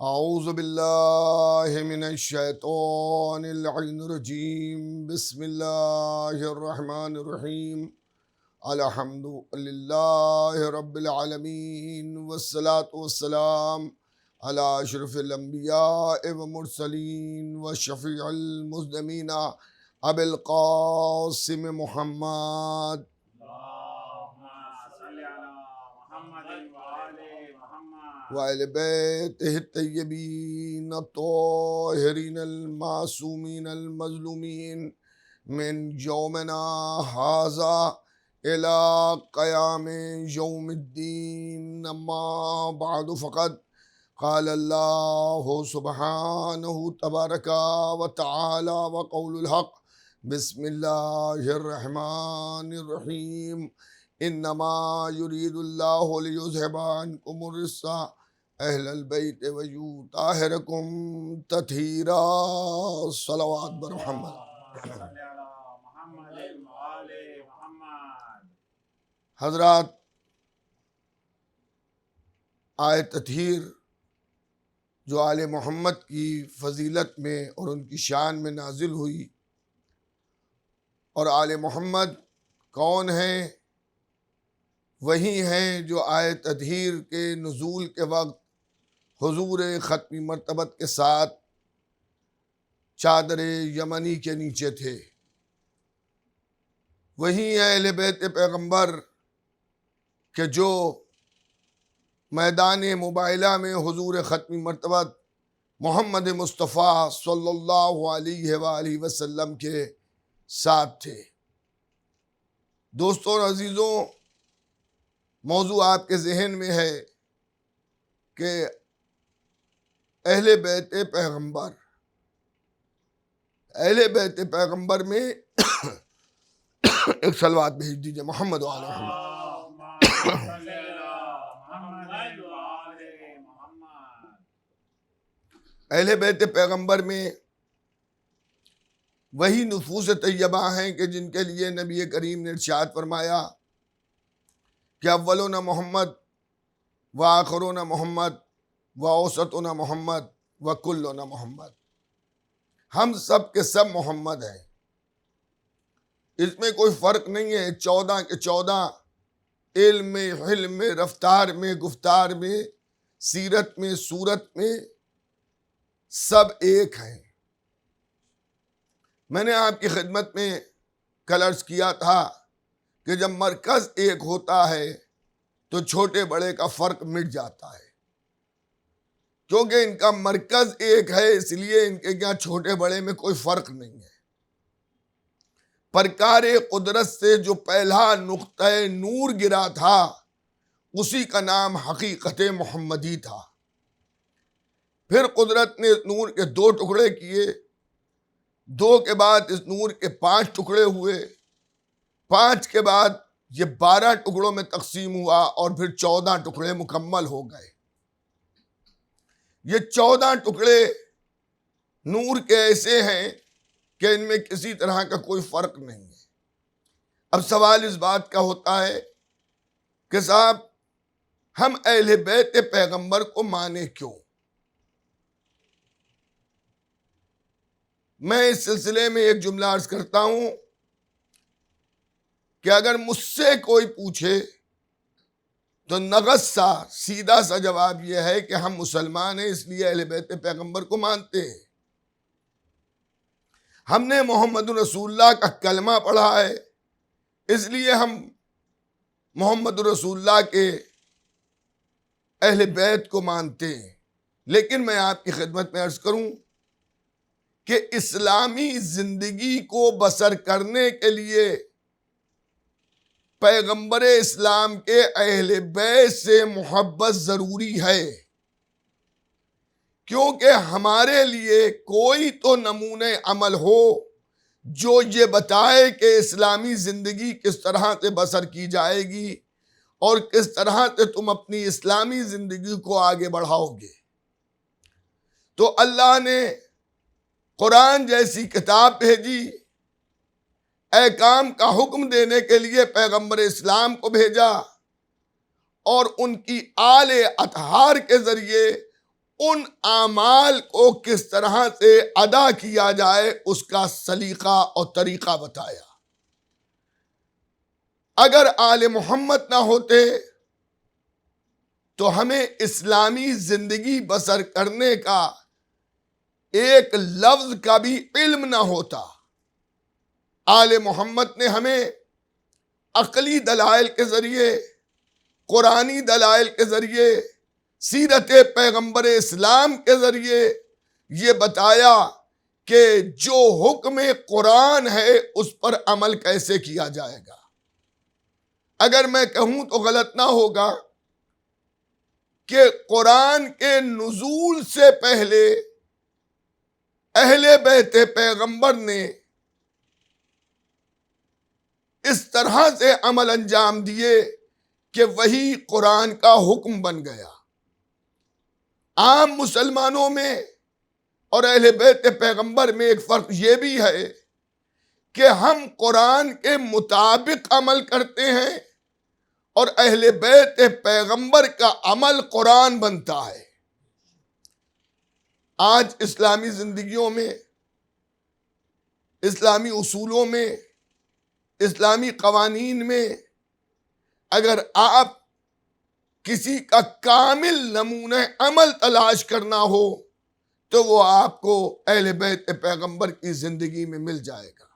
اعوذ باللہ من الشیطان اللعین الرجیم بسم اللہ الرحمن الرحیم الحمد للہ رب العالمین والصلاة والسلام علی اشرف الانبیاء والمرسلین والشفیع المذنبین ابی القاسم محمد وآل بیتہ الطیبین الطاہرین المعصومین المظلومین من یومنا ھذا الی قیام یوم الدین اما بعد فقد قال اللہ سبحانہ تبارک و تعالی وقول الحق بسم اللہ الرحمن الرحیم انما یرید اللہ لیذھب عنکم الرجس اہل البیت ویطہرکم تطہیرا صلوات بر محمد۔ حضرات، آیت تطہیر جو آل محمد کی فضیلت میں اور ان کی شان میں نازل ہوئی، اور آل محمد کون ہیں؟ وہی ہیں جو آیت تطہیر کے نزول کے وقت حضور ختمی مرتبت کے ساتھ چادر یمنی کے نیچے تھے۔ وہی ہیں اہل بیت پیغمبر کہ جو میدان مباہلہ میں حضور ختمی مرتبت محمد مصطفیٰ صلی اللہ علیہ وآلہ وسلم کے ساتھ تھے۔ دوستوں اور عزیزوں، موضوع آپ کے ذہن میں ہے کہ اہل بیت پیغمبر، اہل بیت پیغمبر میں ایک صلوات بھیج دیجئے محمد وعلی محمد۔ اہل بیت پیغمبر میں وہی نفوس طیبہ ہیں کہ جن کے لیے نبی کریم نے ارشاد فرمایا کہ اولنا محمد و آخرنا محمد و اوسطنا محمد و کلنا محمد، ہم سب کے سب محمد ہیں، اس میں کوئی فرق نہیں ہے۔ 14 کے 14 علم میں، حلم میں، رفتار میں، گفتار میں، سیرت میں، صورت میں سب ایک ہیں۔ میں نے آپ کی خدمت میں کل عرض کیا تھا کہ جب مرکز ایک ہوتا ہے تو چھوٹے بڑے کا فرق مٹ جاتا ہے، کیونکہ ان کا مرکز ایک ہے، اس لیے ان کے یہاں چھوٹے بڑے میں کوئی فرق نہیں ہے۔ پرکار قدرت سے جو پہلا نقطہ نور گرا تھا اسی کا نام حقیقت محمدی تھا۔ پھر قدرت نے اس نور کے 2 ٹکڑے کیے، 2 کے بعد اس نور کے 5 ٹکڑے ہوئے، 5 کے بعد یہ 12 ٹکڑوں میں تقسیم ہوا، اور پھر 14 ٹکڑے مکمل ہو گئے۔ یہ 14 ٹکڑے نور کے ایسے ہیں کہ ان میں کسی طرح کا کوئی فرق نہیں ہے۔ اب سوال اس بات کا ہوتا ہے کہ صاحب ہم اہل بیت پیغمبر کو مانیں کیوں؟ میں اس سلسلے میں ایک جملہ عرض کرتا ہوں کہ اگر مجھ سے کوئی پوچھے تو نغز سا سیدھا سا جواب یہ ہے کہ ہم مسلمان ہیں، اس لیے اہل بیت پیغمبر کو مانتے ہیں۔ ہم نے محمد رسول اللہ کا کلمہ پڑھا ہے، اس لیے ہم محمد رسول اللہ کے اہل بیت کو مانتے ہیں۔ لیکن میں آپ کی خدمت میں عرض کروں کہ اسلامی زندگی کو بسر کرنے کے لیے پیغمبر اسلام کے اہل بیت سے محبت ضروری ہے، کیونکہ ہمارے لیے کوئی تو نمونہ عمل ہو جو یہ بتائے کہ اسلامی زندگی کس طرح سے بسر کی جائے گی اور کس طرح سے تم اپنی اسلامی زندگی کو آگے بڑھاؤ گے۔ تو اللہ نے قرآن جیسی کتاب بھیجی، احکام کا حکم دینے کے لیے پیغمبر اسلام کو بھیجا، اور ان کی آل اطہار کے ذریعے ان اعمال کو کس طرح سے ادا کیا جائے اس کا سلیقہ اور طریقہ بتایا۔ اگر آل محمد نہ ہوتے تو ہمیں اسلامی زندگی بسر کرنے کا ایک لفظ کا بھی علم نہ ہوتا۔ آل محمد نے ہمیں عقلی دلائل کے ذریعے، قرآنی دلائل کے ذریعے، سیرت پیغمبر اسلام کے ذریعے یہ بتایا کہ جو حکم قرآن ہے اس پر عمل کیسے کیا جائے گا۔ اگر میں کہوں تو غلط نہ ہوگا کہ قرآن کے نزول سے پہلے اہل بیت پیغمبر نے اس طرح سے عمل انجام دیے کہ وہی قرآن کا حکم بن گیا۔ عام مسلمانوں میں اور اہل بیت پیغمبر میں ایک فرق یہ بھی ہے کہ ہم قرآن کے مطابق عمل کرتے ہیں اور اہل بیت پیغمبر کا عمل قرآن بنتا ہے۔ آج اسلامی زندگیوں میں، اسلامی اصولوں میں، اسلامی قوانین میں اگر آپ کسی کا کامل نمونہ عمل تلاش کرنا ہو تو وہ آپ کو اہل بیت پیغمبر کی زندگی میں مل جائے گا۔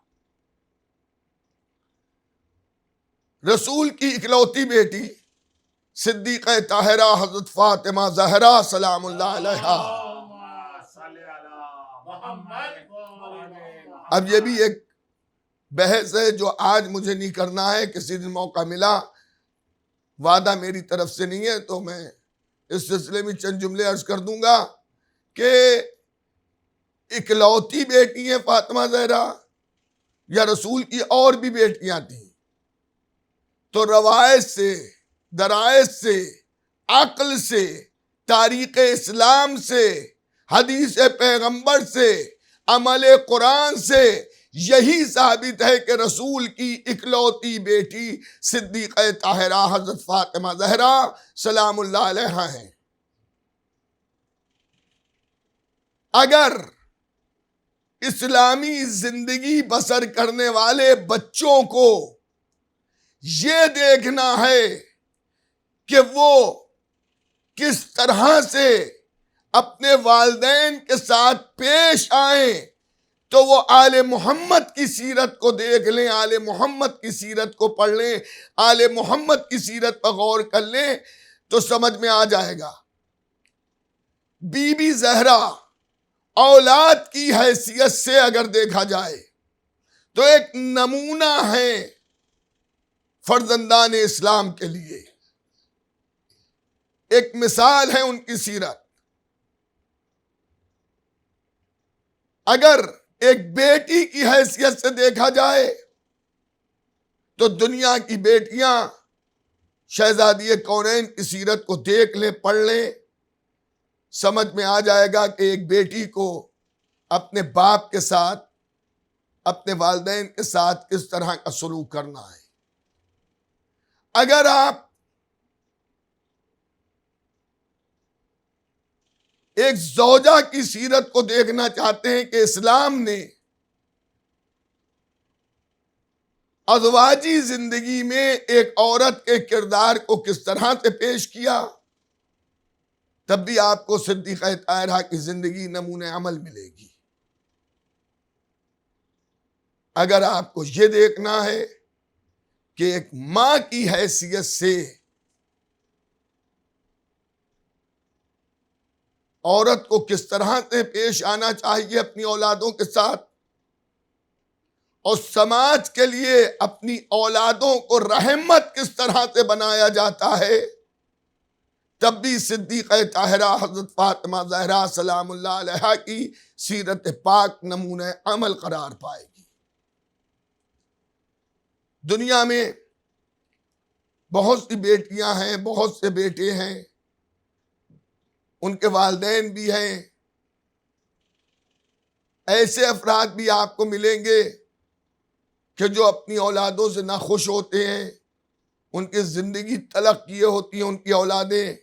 رسول کی اکلوتی بیٹی صدیقہ طاہرہ حضرت فاطمہ زہرا سلام اللہ علیہا۔ اب یہ بھی ایک بحث ہے جو آج مجھے نہیں کرنا ہے، کسی دن موقع ملا، وعدہ میری طرف سے نہیں ہے، تو میں اس سلسلے میں چند جملے عرض کر دوں گا کہ اکلوتی بیٹی ہیں فاطمہ زہرا یا رسول کی اور بھی بیٹیاں تھیں، تو روایت سے، درایت سے، عقل سے، تاریخ اسلام سے، حدیث پیغمبر سے، عمل قرآن سے یہی ثابت ہے کہ رسول کی اکلوتی بیٹی صدیقہ طاہرہ حضرت فاطمہ زہرا سلام اللہ علیہا ہیں۔ اگر اسلامی زندگی بسر کرنے والے بچوں کو یہ دیکھنا ہے کہ وہ کس طرح سے اپنے والدین کے ساتھ پیش آئیں تو وہ آل محمد کی سیرت کو دیکھ لیں، آل محمد کی سیرت کو پڑھ لیں، آل محمد کی سیرت پر غور کر لیں تو سمجھ میں آ جائے گا۔ بی بی زہرا اولاد کی حیثیت سے اگر دیکھا جائے تو ایک نمونہ ہے فرزندان اسلام کے لیے، ایک مثال ہے ان کی سیرت۔ اگر ایک بیٹی کی حیثیت سے دیکھا جائے تو دنیا کی بیٹیاں شہزادی کونین کی سیرت کو دیکھ لیں، پڑھ لیں، سمجھ میں آ جائے گا کہ ایک بیٹی کو اپنے باپ کے ساتھ، اپنے والدین کے ساتھ کس طرح کا سلوک کرنا ہے۔ اگر آپ ایک زوجہ کی سیرت کو دیکھنا چاہتے ہیں کہ اسلام نے ازواجی زندگی میں ایک عورت کے کردار کو کس طرح سے پیش کیا، تب بھی آپ کو صدیقہ طاہرہ کی زندگی نمونہ عمل ملے گی۔ اگر آپ کو یہ دیکھنا ہے کہ ایک ماں کی حیثیت سے عورت کو کس طرح سے پیش آنا چاہیے اپنی اولادوں کے ساتھ، اور سماج کے لیے اپنی اولادوں کو رحمت کس طرح سے بنایا جاتا ہے، تب بھی صدیقہ طاہرہ حضرت فاطمہ زہرا سلام اللہ علیہا کی سیرت پاک نمونہ عمل قرار پائے گی۔ دنیا میں بہت سی بیٹیاں ہیں، بہت سے بیٹے ہیں، ان کے والدین بھی ہیں، ایسے افراد بھی آپ کو ملیں گے کہ جو اپنی اولادوں سے ناخوش ہوتے ہیں، ان کی زندگی تلخ کیے ہوتی ہیں ان کی اولادیں،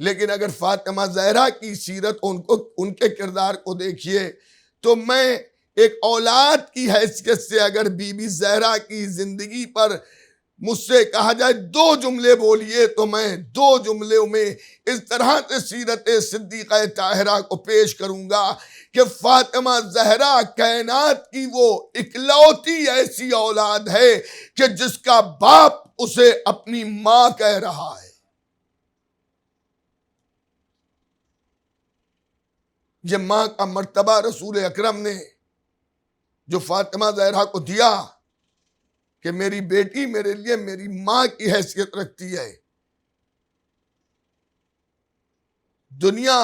لیکن اگر فاطمہ زہرا کی سیرت ان کے کردار کو دیکھیے تو میں ایک اولاد کی حیثیت سے اگر بی بی زہرا کی زندگی پر مجھ سے کہا جائے 2 جملے بولیے تو میں 2 جملوں میں اس طرح سے سیرت صدیقہ طاہرہ کو پیش کروں گا کہ فاطمہ زہرا کائنات کی وہ اکلوتی ایسی اولاد ہے کہ جس کا باپ اسے اپنی ماں کہہ رہا ہے. یہ ماں کا مرتبہ رسول اکرم نے جو فاطمہ زہرا کو دیا کہ میری بیٹی میرے لیے میری ماں کی حیثیت رکھتی ہے. دنیا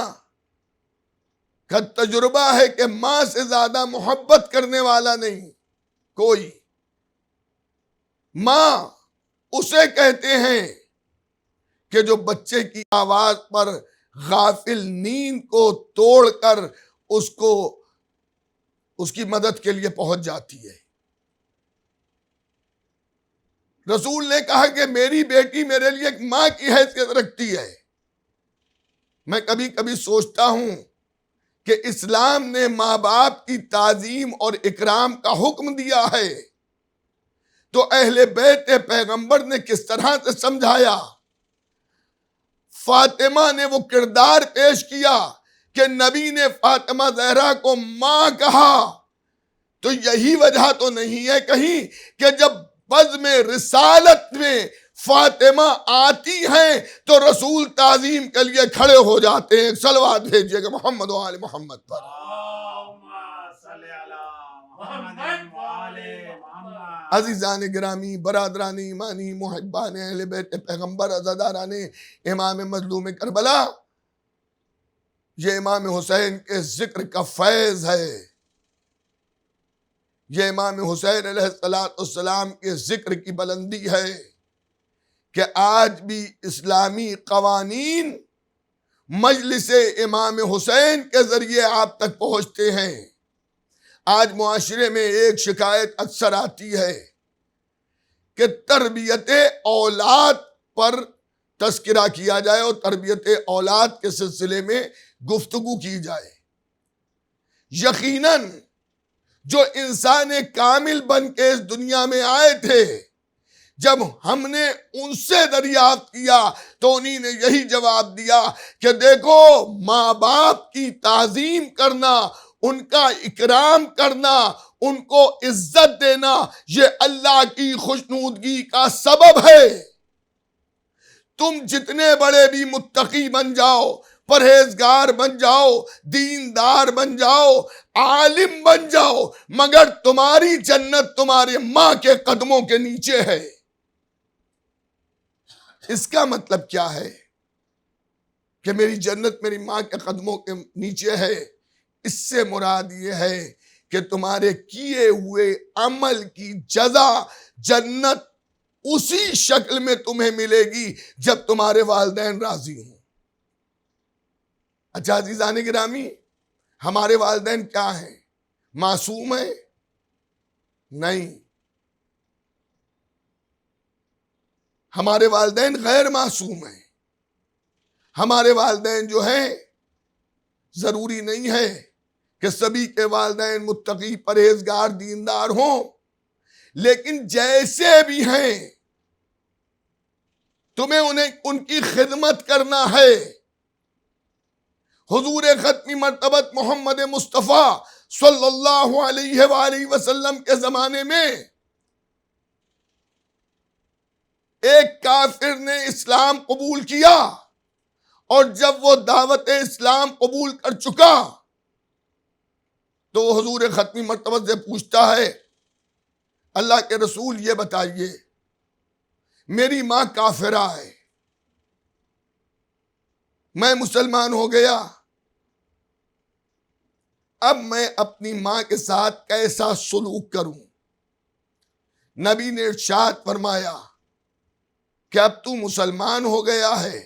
کا تجربہ ہے کہ ماں سے زیادہ محبت کرنے والا نہیں کوئی. ماں اسے کہتے ہیں کہ جو بچے کی آواز پر غافل نیند کو توڑ کر اس کی مدد کے لیے پہنچ جاتی ہے. رسول نے کہا کہ میری بیٹی میرے لیے ایک ماں کی حیثیت رکھتی ہے. میں کبھی کبھی سوچتا ہوں کہ اسلام نے ماں باپ کی تعظیم اور اکرام کا حکم دیا ہے تو اہل بیت پیغمبر نے کس طرح سے سمجھایا. فاطمہ نے وہ کردار پیش کیا کہ نبی نے فاطمہ زہرا کو ماں کہا تو یہی وجہ تو نہیں ہے کہیں کہ جب بزم رسالت میں فاطمہ آتی ہیں تو رسول تعظیم کے لیے کھڑے ہو جاتے ہیں. صلوات بھیجیے گا محمد و آل محمد پر. عزیزان گرامی، برادران ایمانی، محبان اہل بیت پیغمبر، عزاداران امام مظلوم کربلا، یہ امام حسین کے ذکر کا فیض ہے. یہ امام حسین علیہ السلام کے ذکر کی بلندی ہے کہ آج بھی اسلامی قوانین مجلس امام حسین کے ذریعے آپ تک پہنچتے ہیں. آج معاشرے میں ایک شکایت اکثر آتی ہے کہ تربیت اولاد پر تذکرہ کیا جائے اور تربیت اولاد کے سلسلے میں گفتگو کی جائے. یقیناً جو انسان کامل بن کے اس دنیا میں آئے تھے، جب ہم نے ان سے دریافت کیا تو انہی نے یہی جواب دیا کہ دیکھو، ماں باپ کی تعظیم کرنا، ان کا اکرام کرنا، ان کو عزت دینا، یہ اللہ کی خوشنودگی کا سبب ہے. تم جتنے بڑے بھی متقی بن جاؤ، پرہیزگار بن جاؤ، دیندار بن جاؤ، عالم بن جاؤ، مگر تمہاری جنت تمہارے ماں کے قدموں کے نیچے ہے. اس کا مطلب کیا ہے کہ میری جنت میری ماں کے قدموں کے نیچے ہے؟ اس سے مراد یہ ہے کہ تمہارے کیے ہوئے عمل کی جزا جنت اسی شکل میں تمہیں ملے گی جب تمہارے والدین راضی ہوں. اچھا عزیزان گرامی، ہمارے والدین کیا ہیں؟ معصوم ہیں؟ نہیں. ہمارے والدین غیر معصوم ہیں. ہمارے والدین جو ہیں، ضروری نہیں ہے کہ سبھی کے والدین متقی، پرہیزگار، دیندار ہوں، لیکن جیسے بھی ہیں تمہیں ان کی خدمت کرنا ہے. حضور ختمی مرتبت محمد مصطفیٰ صلی اللہ علیہ وآلہ وسلم کے زمانے میں ایک کافر نے اسلام قبول کیا، اور جب وہ دعوت اسلام قبول کر چکا تو حضور ختمی مرتبت سے پوچھتا ہے، اللہ کے رسول یہ بتائیے، میری ماں کافرہ ہے، میں مسلمان ہو گیا، اب میں اپنی ماں کے ساتھ کیسا سلوک کروں؟ نبی نے ارشاد فرمایا کہ اب تو مسلمان ہو گیا ہے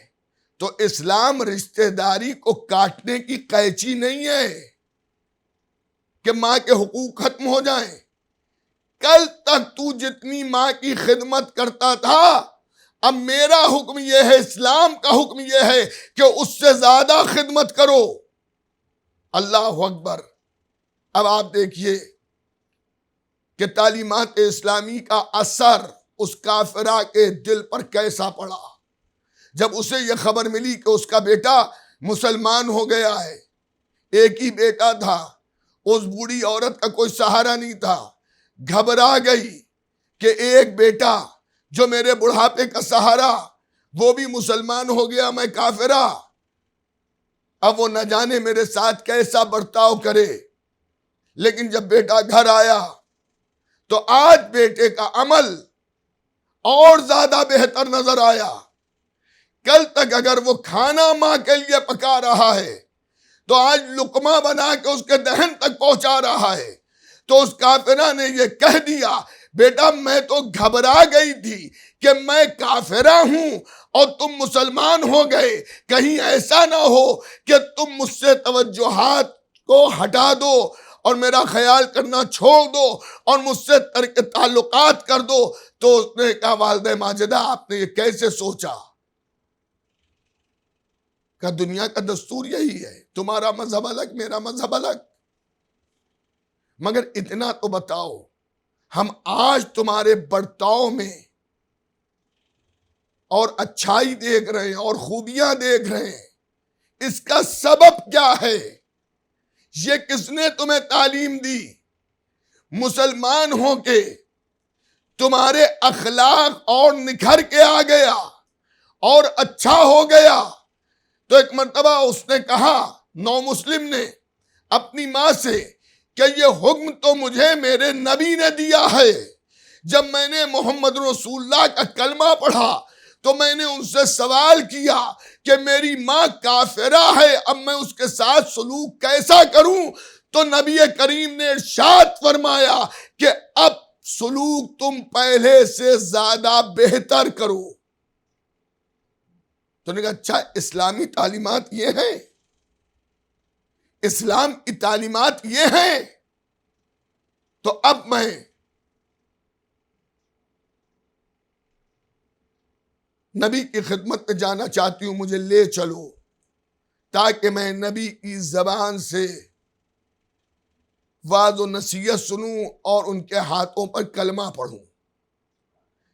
تو اسلام رشتہ داری کو کاٹنے کی قینچی نہیں ہے کہ ماں کے حقوق ختم ہو جائیں. کل تک تو جتنی ماں کی خدمت کرتا تھا، اب میرا حکم یہ ہے، اسلام کا حکم یہ ہے کہ اس سے زیادہ خدمت کرو۔ اللہ اکبر۔ اب آپ دیکھیے کہ تعلیمات اسلامی کا اثر اس کافرہ کے دل پر کیسا پڑا جب اسے یہ خبر ملی کہ اس کا بیٹا مسلمان ہو گیا ہے۔ ایک ہی بیٹا تھا، اس بوڑھی عورت کا کوئی سہارا نہیں تھا، گھبرا گئی کہ ایک بیٹا جو میرے بڑھاپے کا سہارا، وہ بھی مسلمان ہو گیا، میں کافرہ، اب وہ نہ جانے میرے ساتھ کیسا برتاؤ کرے۔ لیکن جب بیٹا گھر آیا تو آج بیٹے کا عمل اور زیادہ بہتر نظر آیا۔ کل تک اگر وہ کھانا ماں کے لیے پکا رہا ہے تو آج لقمہ بنا کے اس کے دہن تک پہنچا رہا ہے۔ تو اس کافرہ نے یہ کہہ دیا، بیٹا میں تو گھبرا گئی تھی کہ میں کافرہ ہوں اور تم مسلمان ہو گئے، کہیں ایسا نہ ہو کہ تم مجھ سے توجہات کو ہٹا دو اور میرا خیال کرنا چھوڑ دو اور مجھ سے ترک تعلقات کر دو۔ تو اس نے کہا، والدہ ماجدہ آپ نے یہ کیسے سوچا؟ کہ دنیا کا دستور یہی ہے، تمہارا مذہب الگ، میرا مذہب الگ، مگر اتنا تو بتاؤ ہم آج تمہارے برتاؤ میں اور اچھائی دیکھ رہے ہیں اور خوبیاں دیکھ رہے ہیں، اس کا سبب کیا ہے؟ یہ کس نے تمہیں تعلیم دی؟ مسلمان ہو کے تمہارے اخلاق اور نکھر کے آ گیا اور اچھا ہو گیا۔ تو ایک مرتبہ اس نے کہا، نو مسلم نے اپنی ماں سے، کہ یہ حکم تو مجھے میرے نبی نے دیا ہے۔ جب میں نے محمد رسول اللہ کا کلمہ پڑھا تو میں نے ان سے سوال کیا کہ میری ماں کافرہ ہے، اب میں اس کے ساتھ سلوک کیسا کروں؟ تو نبی کریم نے ارشاد فرمایا کہ اب سلوک تم پہلے سے زیادہ بہتر کرو۔ تو نے کہا اچھا اسلامی تعلیمات یہ ہیں، اسلام کی تعلیمات یہ ہیں، تو اب میں نبی کی خدمت میں جانا چاہتی ہوں، مجھے لے چلو تاکہ میں نبی کی زبان سے وعظ و نصیحت سنوں اور ان کے ہاتھوں پر کلمہ پڑھوں۔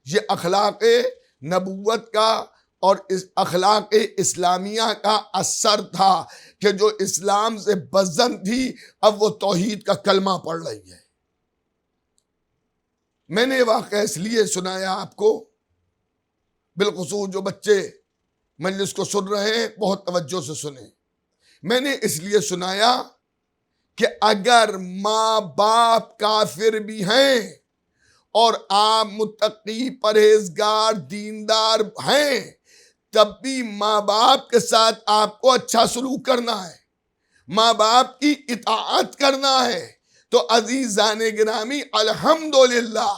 یہ اخلاق نبوت کا اور اس اخلاق اسلامیہ کا اثر تھا کہ جو اسلام سے بزن تھی اب وہ توحید کا کلمہ پڑھ رہی ہے۔ میں نے واقعہ اس لیے سنایا آپ کو، بالخصوص جو بچے مجلس کو سن رہے ہیں بہت توجہ سے سنیں۔ میں نے اس لیے سنایا کہ اگر ماں باپ کافر بھی ہیں اور آپ متقی پرہیزگار دیندار ہیں، تب بھی ماں باپ کے ساتھ آپ کو اچھا سلوک کرنا ہے، ماں باپ کی اطاعت کرنا ہے۔ تو عزیزان گرامی، الحمدللہ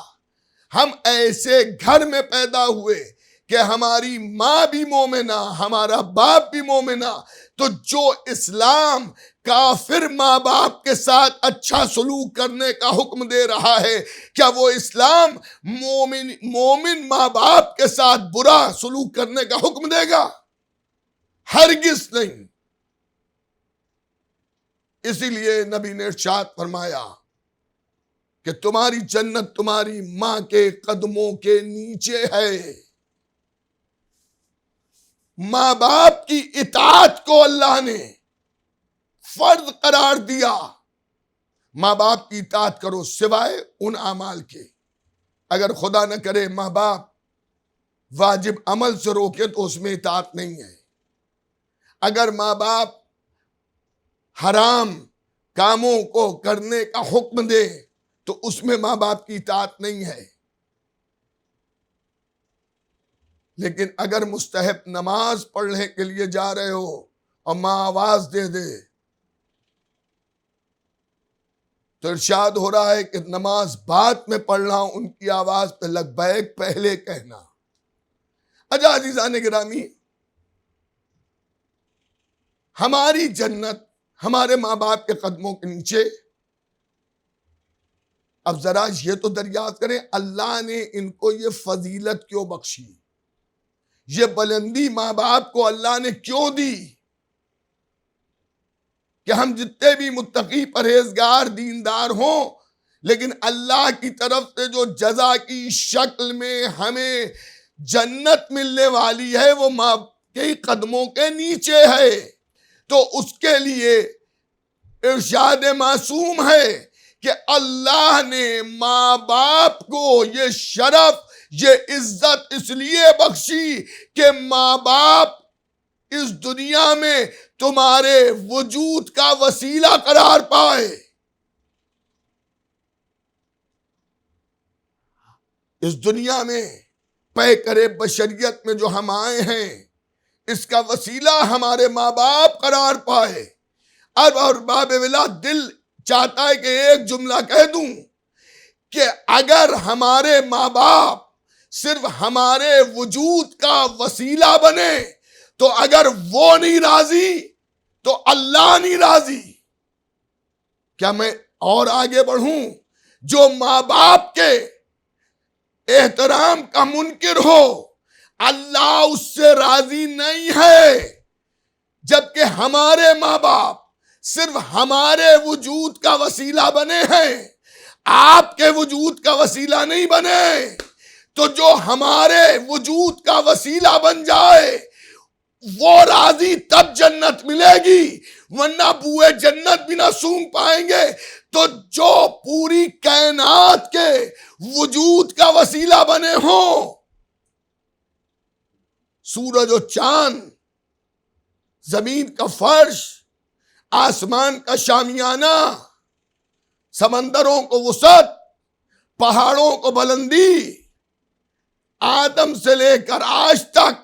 ہم ایسے گھر میں پیدا ہوئے کہ ہماری ماں بھی مومنہ، ہمارا باپ بھی مومنہ۔ تو جو اسلام کافر ماں باپ کے ساتھ اچھا سلوک کرنے کا حکم دے رہا ہے، کیا وہ اسلام مومن ماں باپ کے ساتھ برا سلوک کرنے کا حکم دے گا؟ ہرگز نہیں۔ اسی لیے نبی نے ارشاد فرمایا کہ تمہاری جنت تمہاری ماں کے قدموں کے نیچے ہے۔ ماں باپ کی اطاعت کو اللہ نے فرض قرار دیا۔ ماں باپ کی اطاعت کرو سوائے ان اعمال کے، اگر خدا نہ کرے ماں باپ واجب عمل سے روکے تو اس میں اطاعت نہیں ہے۔ اگر ماں باپ حرام کاموں کو کرنے کا حکم دے تو اس میں ماں باپ کی اطاعت نہیں ہے۔ لیکن اگر مستحب نماز پڑھنے کے لیے جا رہے ہو اور ماں آواز دے دے تو ارشاد ہو رہا ہے کہ نماز بعد میں پڑھنا، ان کی آواز پہ لبیک پہلے کہنا۔ اچھا عزیزان گرامی، ہماری جنت ہمارے ماں باپ کے قدموں کے نیچے۔ اب ذرا یہ تو دریافت کریں اللہ نے ان کو یہ فضیلت کیوں بخشی؟ یہ بلندی ماں باپ کو اللہ نے کیوں دی کہ ہم جتنے بھی متقی پرہیزگار دیندار ہوں، لیکن اللہ کی طرف سے جو جزا کی شکل میں ہمیں جنت ملنے والی ہے وہ ماں کے قدموں کے نیچے ہے. تو اس کے لیے ارشاد معصوم ہے کہ اللہ نے ماں باپ کو یہ شرف، یہ عزت اس لیے بخشی کہ ماں باپ اس دنیا میں تمہارے وجود کا وسیلہ قرار پائے. اس دنیا میں پے کرے بشریت میں جو ہم آئے ہیں، اس کا وسیلہ ہمارے ماں باپ قرار پائے. اور باب ولا دل چاہتا ہے کہ ایک جملہ کہہ دوں کہ اگر ہمارے ماں باپ صرف ہمارے وجود کا وسیلہ بنے تو اگر وہ نہیں راضی تو اللہ نہیں راضی. کیا میں اور آگے بڑھوں؟ جو ماں باپ کے احترام کا منکر ہو، اللہ اس سے راضی نہیں ہے. جبکہ ہمارے ماں باپ صرف ہمارے وجود کا وسیلہ بنے ہیں، آپ کے وجود کا وسیلہ نہیں بنے. تو جو ہمارے وجود کا وسیلہ بن جائے وہ راضی، تب جنت ملے گی، ورنہ بوئے جنت بھی نہ سونگھ پائیں گے. تو جو پوری کائنات کے وجود کا وسیلہ بنے ہوں، سورج و چاند، زمین کا فرش، آسمان کا شامیانہ، سمندروں کو وسعت، پہاڑوں کو بلندی، آدم سے لے کر آج تک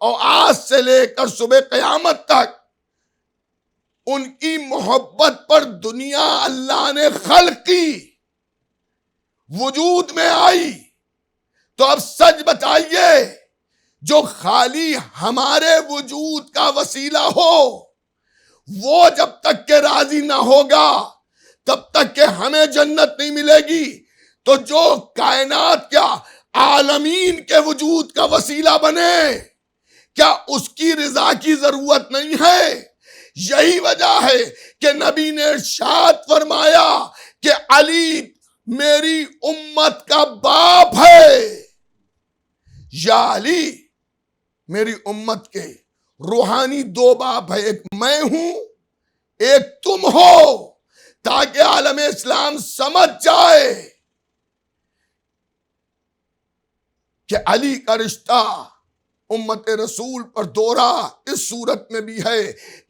اور آج سے لے کر صبح قیامت تک، ان کی محبت پر دنیا اللہ نے خلق کی، وجود میں آئی. تو اب سچ بتائیے، جو خالی ہمارے وجود کا وسیلہ ہو وہ جب تک کہ راضی نہ ہوگا تب تک کہ ہمیں جنت نہیں ملے گی. تو جو کائنات کیا عالمین کے وجود کا وسیلہ بنے، کیا اس کی رضا کی ضرورت نہیں ہے؟ یہی وجہ ہے کہ نبی نے ارشاد فرمایا کہ علی میری امت کا باپ ہے. یا علی میری امت کے روحانی دو باپ ہے، ایک میں ہوں، ایک تم ہو، تاکہ عالم اسلام سمجھ جائے کہ علی کا رشتہ امت رسول پر دوہرا اس صورت میں بھی ہے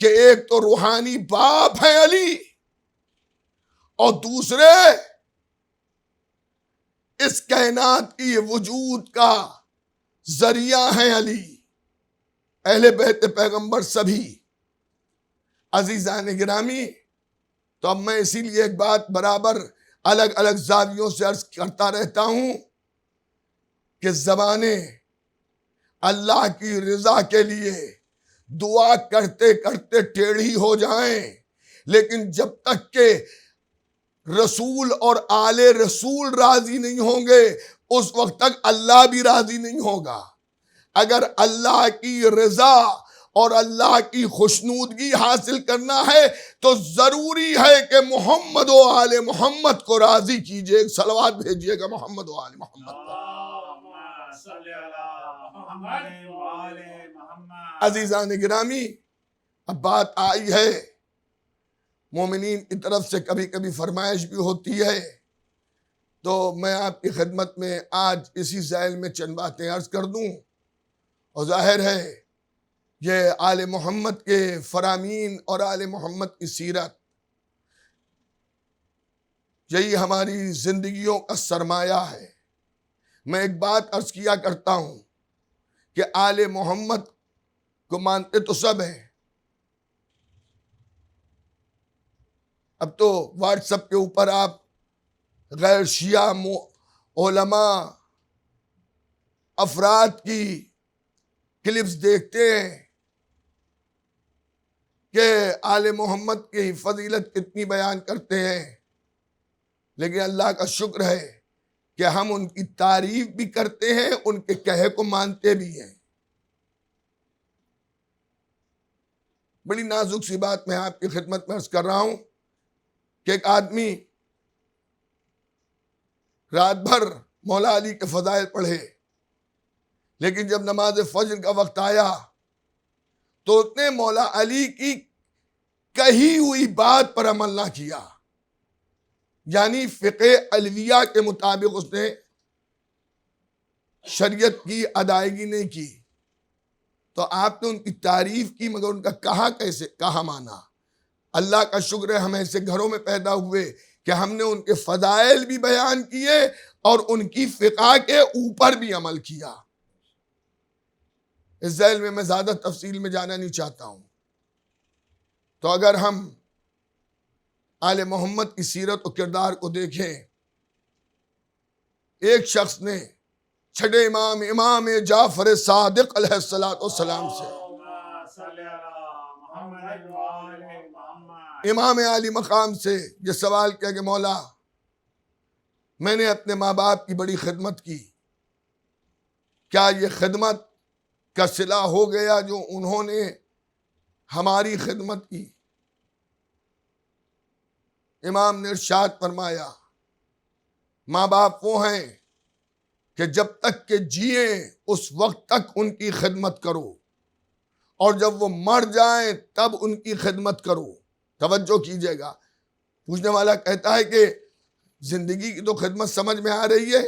کہ ایک تو روحانی باپ ہے علی، اور دوسرے اس کائنات کی وجود کا ذریعہ ہے علی. اہل بیت پیغمبر سبھی عزیزان گرامی، تو اب میں اسی لیے ایک بات برابر الگ الگ زاویوں سے عرض کرتا رہتا ہوں کہ زبانیں اللہ کی رضا کے لیے دعا کرتے کرتے ٹیڑھی ہو جائیں، لیکن جب تک کہ رسول اور آل رسول راضی نہیں ہوں گے اس وقت تک اللہ بھی راضی نہیں ہوگا. اگر اللہ کی رضا اور اللہ کی خوشنودگی حاصل کرنا ہے تو ضروری ہے کہ محمد و آل محمد کو راضی کیجئے. صلوات بھیجیے گا محمد و آل محمد. عزیزان گرامی، اب بات آئی ہے مومنین کی طرف سے کبھی کبھی فرمائش بھی ہوتی ہے، تو میں آپ کی خدمت میں آج اسی ذیل میں چند باتیں عرض کر دوں. اور ظاہر ہے یہ آل محمد کے فرامین اور آل محمد کی سیرت، یہی ہماری زندگیوں کا سرمایہ ہے. میں ایک بات عرض کیا کرتا ہوں کہ آل محمد کو مانتے تو سب ہیں. اب تو واٹس ایپ کے اوپر آپ غیر شیعہ علماء افراد کی کلپس دیکھتے ہیں کہ آل محمد کی فضیلت کتنی بیان کرتے ہیں، لیکن اللہ کا شکر ہے کہ ہم ان کی تعریف بھی کرتے ہیں، ان کے کہے کو مانتے بھی ہیں. بڑی نازک سی بات میں آپ کی خدمت میں عرض کر رہا ہوں کہ ایک آدمی رات بھر مولا علی کے فضائل پڑھے، لیکن جب نماز فجر کا وقت آیا تو اس نے مولا علی کی کہی ہوئی بات پر عمل نہ کیا، یعنی فقہ علویہ کے مطابق اس نے شریعت کی ادائیگی نہیں کی۔ تو آپ نے ان کی تعریف کی مگر ان کا کہا مانا۔ اللہ کا شکر ہے ہم ایسے گھروں میں پیدا ہوئے کہ ہم نے ان کے فضائل بھی بیان کیے اور ان کی فقہ کے اوپر بھی عمل کیا۔ اس ذیل میں زیادہ تفصیل میں جانا نہیں چاہتا ہوں۔ تو اگر ہم آل محمد کی سیرت و کردار کو دیکھیں، ایک شخص نے چھٹے امام جعفر صادق علیہ السلام سے، امام عالی مقام سے یہ سوال کیا کہ مولا میں نے اپنے ماں باپ کی بڑی خدمت کی، کیا یہ خدمت کا صلہ ہو گیا جو انہوں نے ہماری خدمت کی؟ امام نے ارشاد فرمایا ماں باپ وہ ہیں کہ جب تک کہ جئیں اس وقت تک ان کی خدمت کرو، اور جب وہ مر جائیں تب ان کی خدمت کرو۔ توجہ کیجئے گا، پوچھنے والا کہتا ہے کہ زندگی کی تو خدمت سمجھ میں آ رہی ہے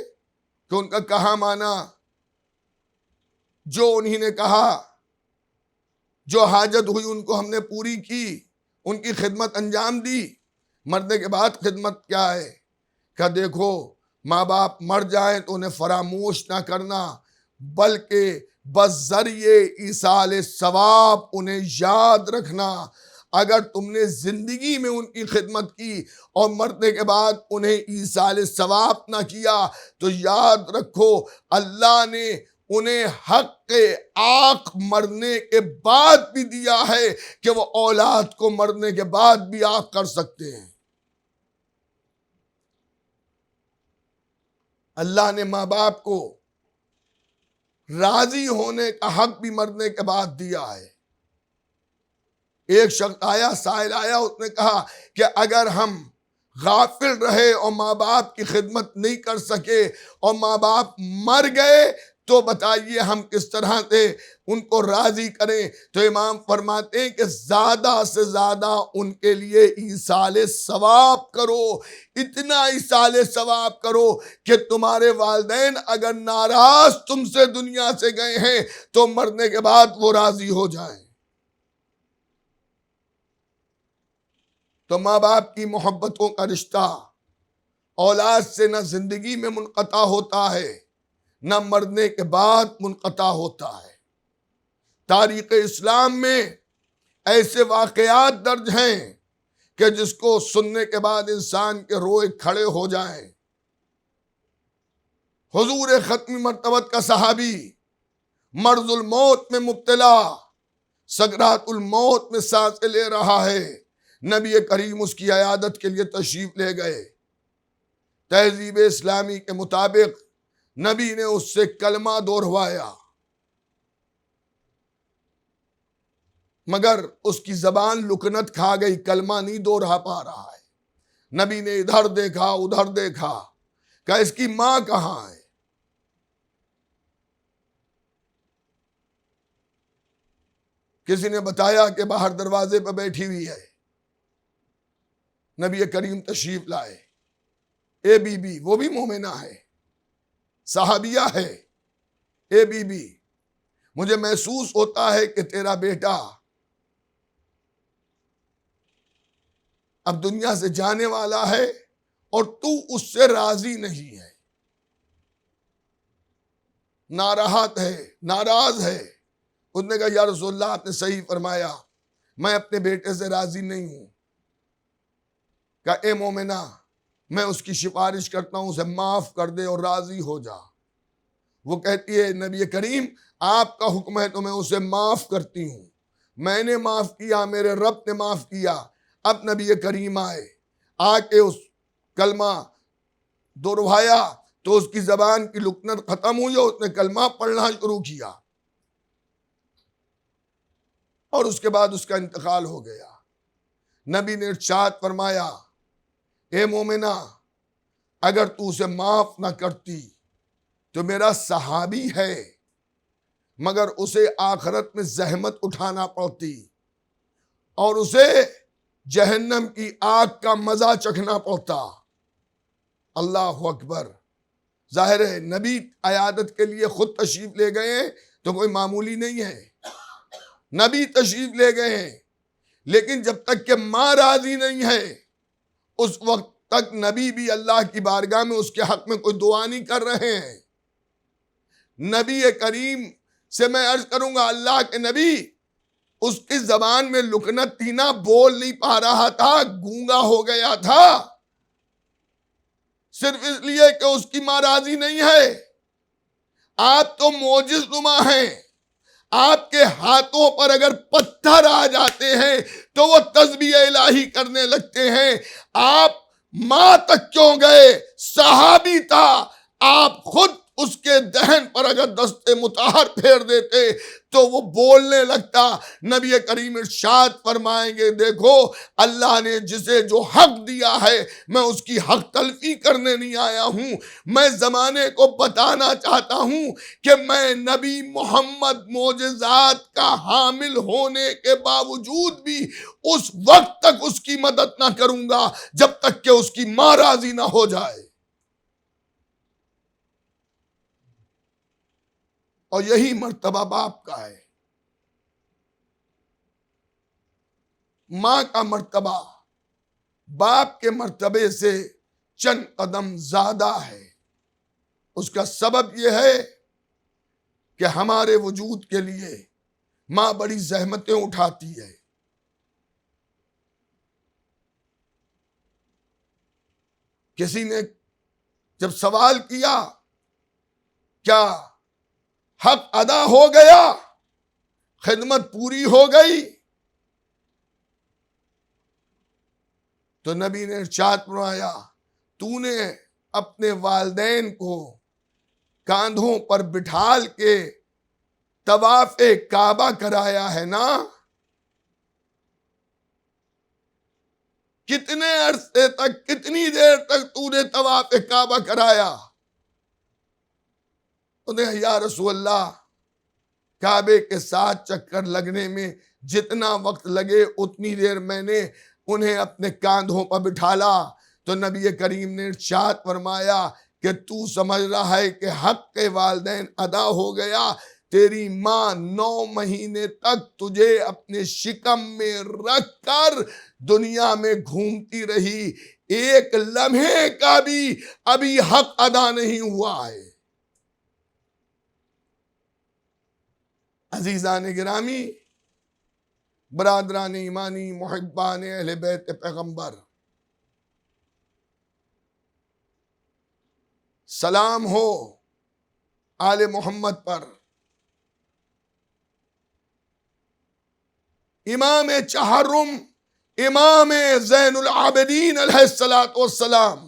کہ ان کا کہا مانا، جو انہی نے کہا، جو حاجت ہوئی ان کو ہم نے پوری کی، ان کی خدمت انجام دی۔ مرنے کے بعد خدمت کیا ہے؟ کہ دیکھو ماں باپ مر جائیں تو انہیں فراموش نہ کرنا، بلکہ بذریعے ایصال ثواب انہیں یاد رکھنا۔ اگر تم نے زندگی میں ان کی خدمت کی اور مرنے کے بعد انہیں ایصال ثواب نہ کیا تو یاد رکھو اللہ نے انہیں حق آنکھ مرنے کے بعد بھی دیا ہے کہ وہ اولاد کو مرنے کے بعد بھی آنکھ کر سکتے ہیں۔ اللہ نے ماں باپ کو راضی ہونے کا حق بھی مرنے کے بعد دیا ہے۔ ایک شخص آیا، سائل آیا، اس نے کہا کہ اگر ہم غافل رہے اور ماں باپ کی خدمت نہیں کر سکے اور ماں باپ مر گئے تو بتائیے ہم کس طرح سے ان کو راضی کریں؟ تو امام فرماتے ہیں کہ زیادہ سے زیادہ ان کے لیے ایصال ثواب کرو، اتنا ایصال ثواب کرو کہ تمہارے والدین اگر ناراض تم سے دنیا سے گئے ہیں تو مرنے کے بعد وہ راضی ہو جائیں۔ تو ماں باپ کی محبتوں کا رشتہ اولاد سے نہ زندگی میں منقطع ہوتا ہے نہ مرنے کے بعد منقطع ہوتا ہے۔ تاریخ اسلام میں ایسے واقعات درج ہیں کہ جس کو سننے کے بعد انسان کے روئے کھڑے ہو جائیں۔ حضور ختمی مرتبت کا صحابی مرض الموت میں مبتلا، سکرات الموت میں سانسیں لے رہا ہے، نبی کریم اس کی عیادت کے لیے تشریف لے گئے۔ تہذیب اسلامی کے مطابق نبی نے اس سے کلمہ دہروایا، مگر اس کی زبان لکنت کھا گئی، کلمہ نہیں دوہرا پا رہا ہے۔ نبی نے ادھر دیکھا ادھر دیکھا، کہا اس کی ماں کہاں ہے؟ کسی نے بتایا کہ باہر دروازے پہ بیٹھی ہوئی ہے۔ نبی کریم تشریف لائے، اے بی بی، وہ بھی مومنہ ہے، صحابیہ ہے، اے بی بی مجھے محسوس ہوتا ہے کہ تیرا بیٹا اب دنیا سے جانے والا ہے اور تو اس سے راضی نہیں ہے، ناراحت ہے، ناراض ہے۔ اس نے کہا یا رسول اللہ آپ نے صحیح فرمایا، میں اپنے بیٹے سے راضی نہیں ہوں۔ کہا اے مومنہ میں اس کی سفارش کرتا ہوں اسے معاف کر دے اور راضی ہو جا۔ وہ کہتی ہے نبی کریم آپ کا حکم ہے تو میں اسے معاف کرتی ہوں، میں نے معاف کیا، میرے رب نے معاف کیا۔ اب نبی کریم آئے، آ کے اس کلمہ دہروایا تو اس کی زبان کی لکنت ختم ہوئی اور اس نے کلمہ پڑھنا شروع کیا۔ اور اس کے بعد اس کا انتقال ہو گیا۔ نبی نے ارشاد فرمایا، اے مومنہ، اگر تو اسے معاف نہ کرتی تو میرا صحابی ہے، مگر اسے آخرت میں زحمت اٹھانا پڑتی اور اسے جہنم کی آگ کا مزہ چکھنا پڑتا۔ اللہ اکبر۔ ظاہر ہے نبی عیادت کے لیے خود تشریف لے گئے ہیں تو کوئی معمولی نہیں ہے، نبی تشریف لے گئے ہیں، لیکن جب تک کہ ماں راضی نہیں ہے اس وقت تک نبی بھی اللہ کی بارگاہ میں اس کے حق میں کوئی دعا نہیں کر رہے ہیں۔ نبی کریم سے میں عرض کروں گا، اللہ کے نبی، اس کی زبان میں لکنت تھی نا، بول نہیں پا رہا تھا، گونگا ہو گیا تھا، صرف اس لیے کہ اس کی ماں راضی نہیں ہے۔ آپ تو معجز نما ہیں، آپ کے ہاتھوں پر اگر پتھر آ جاتے ہیں تو وہ تسبیح الہی کرنے لگتے ہیں۔ آپ ماں تک کیوں گئے؟ صحابی تھا، آپ خود اس کے دہن پر اگر دست مطہر پھیر دیتے تو وہ بولنے لگتا۔ نبی کریم ارشاد فرمائیں گے، دیکھو اللہ نے جسے جو حق دیا ہے میں اس کی حق تلفی کرنے نہیں آیا ہوں، میں زمانے کو بتانا چاہتا ہوں کہ میں نبی محمد معجزات کا حامل ہونے کے باوجود بھی اس وقت تک اس کی مدد نہ کروں گا جب تک کہ اس کی ماں راضی نہ ہو جائے۔ اور یہی مرتبہ باپ کا ہے۔ ماں کا مرتبہ باپ کے مرتبے سے چند قدم زیادہ ہے۔ اس کا سبب یہ ہے کہ ہمارے وجود کے لیے ماں بڑی زحمتیں اٹھاتی ہے۔ کسی نے جب سوال کیا کیا حق ادا ہو گیا، خدمت پوری ہو گئی، تو نبی نے ارشاد فرمایا، تو نے اپنے والدین کو کاندھوں پر بٹھال کے طواف کعبہ کرایا ہے نا؟ کتنے عرصے تک، کتنی دیر تک تو نے طواف کعبہ کرایا؟ انہیں، یا رسول اللہ، کعبے کے ساتھ چکر لگنے میں جتنا وقت لگے اتنی دیر میں نے انہیں اپنے کاندھوں پر بٹھالا۔ تو نبی کریم نے ارشاد فرمایا کہ تو سمجھ رہا ہے کہ حق کے والدین ادا ہو گیا؟ تیری ماں 9 مہینے تک تجھے اپنے شکم میں رکھ کر دنیا میں گھومتی رہی، ایک لمحے کا بھی ابھی حق ادا نہیں ہوا ہے۔ عزیزان گرامی، برادران ایمانی، محبان اہل بیت پیغمبر، سلام ہو آل محمد پر۔ امام چہرم، امام زین العابدین علیہ السلام،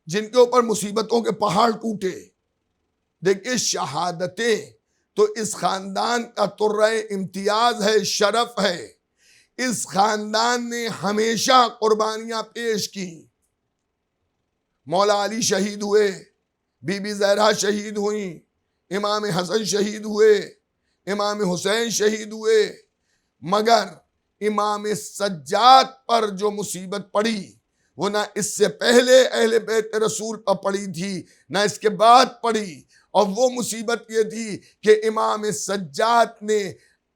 جن کے اوپر مصیبتوں کے پہاڑ ٹوٹے۔ دیکھیں، شہادتیں تو اس خاندان کا ترہ امتیاز ہے، شرف ہے۔ اس خاندان نے ہمیشہ قربانیاں پیش کی۔ مولا علی شہید ہوئے، بی بی زہرا شہید ہوئیں، امام حسن شہید ہوئے، امام حسین شہید ہوئے، مگر امام سجاد پر جو مصیبت پڑی وہ نہ اس سے پہلے اہل بیت رسول پر پڑی تھی نہ اس کے بعد پڑی، اور وہ مصیبت یہ تھی کہ امام سجاد نے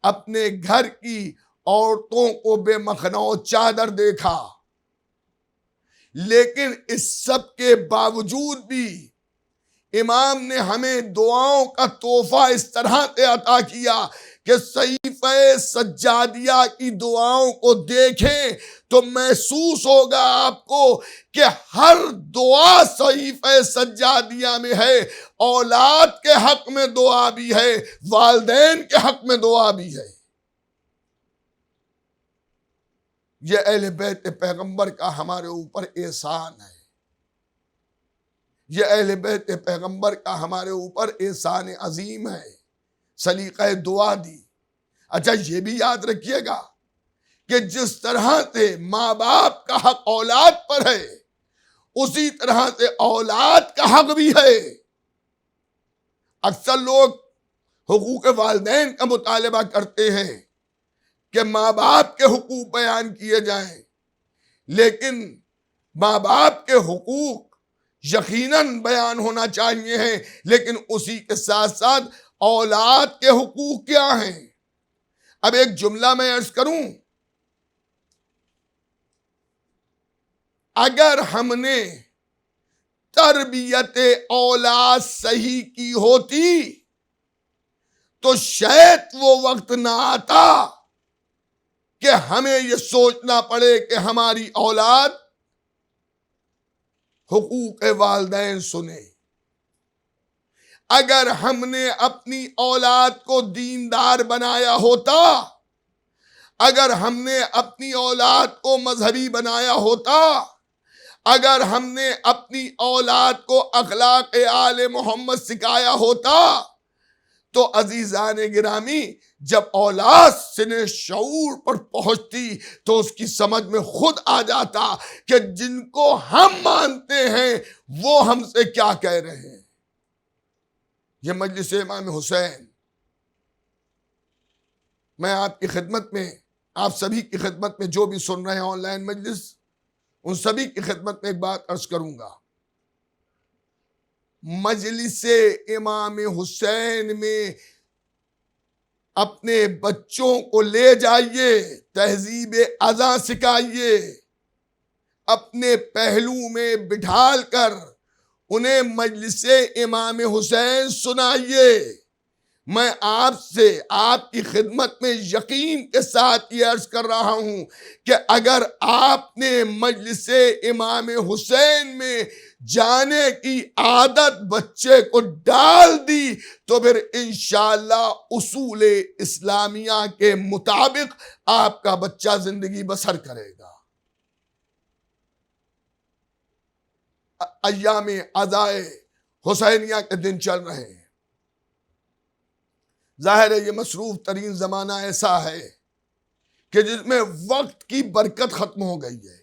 اپنے گھر کی عورتوں کو بے مخنو چادر دیکھا، لیکن اس سب کے باوجود بھی امام نے ہمیں دعاؤں کا تحفہ اس طرح سے عطا کیا کہ صحیفہ سجادیہ کی دعاؤں کو دیکھیں تو محسوس ہوگا آپ کو کہ ہر دعا صحیفہ سجادیہ میں ہے۔ اولاد کے حق میں دعا بھی ہے، والدین کے حق میں دعا بھی ہے۔ یہ اہل بیت پیغمبر کا ہمارے اوپر احسان ہے۔ یہ اہل بیت پیغمبر کا ہمارے اوپر احسان عظیم ہے، سلیقہ دعا دی۔ اچھا یہ بھی یاد رکھیے گا کہ جس طرح سے ماں باپ کا حق اولاد پر ہے، اسی طرح سے اولاد کا حق بھی ہے۔ اکثر لوگ حقوق والدین کا مطالبہ کرتے ہیں کہ ماں باپ کے حقوق بیان کیے جائیں، لیکن ماں باپ کے حقوق یقیناً بیان ہونا چاہیے ہیں، لیکن اسی کے ساتھ ساتھ اولاد کے حقوق کیا ہیں؟ اب ایک جملہ میں عرض کروں، اگر ہم نے تربیت اولاد صحیح کی ہوتی تو شاید وہ وقت نہ آتا کہ ہمیں یہ سوچنا پڑے کہ ہماری اولاد حقوق والدین سنے۔ اگر ہم نے اپنی اولاد کو دیندار بنایا ہوتا، اگر ہم نے اپنی اولاد کو مذہبی بنایا ہوتا، اگر ہم نے اپنی اولاد کو اخلاق آل محمد سکھایا ہوتا، تو عزیزان گرامی جب اولاد سن شعور پر پہنچتی تو اس کی سمجھ میں خود آ جاتا کہ جن کو ہم مانتے ہیں وہ ہم سے کیا کہہ رہے ہیں۔ یہ مجلس امام حسین، میں آپ کی خدمت میں، آپ سبھی کی خدمت میں، جو بھی سن رہے ہیں آن لائن مجلس، ان سبھی کی خدمت میں ایک بات عرض کروں گا، مجلس امام حسین میں اپنے بچوں کو لے جائیے، تہذیب اذاں سکھائیے، اپنے پہلو میں بٹھال کر انہیں مجلس امام حسین سنائیے۔ میں آپ سے، آپ کی خدمت میں یقین کے ساتھ یہ عرض کر رہا ہوں کہ اگر آپ نے مجلس امام حسین میں جانے کی عادت بچے کو ڈال دی تو پھر انشاءاللہ اصول اسلامیہ کے مطابق آپ کا بچہ زندگی بسر کرے گا۔ ایام عزائے حسینیہ کے دن چل رہے ہیں، ظاہر ہے یہ مصروف ترین زمانہ ایسا ہے کہ جس میں وقت کی برکت ختم ہو گئی ہے۔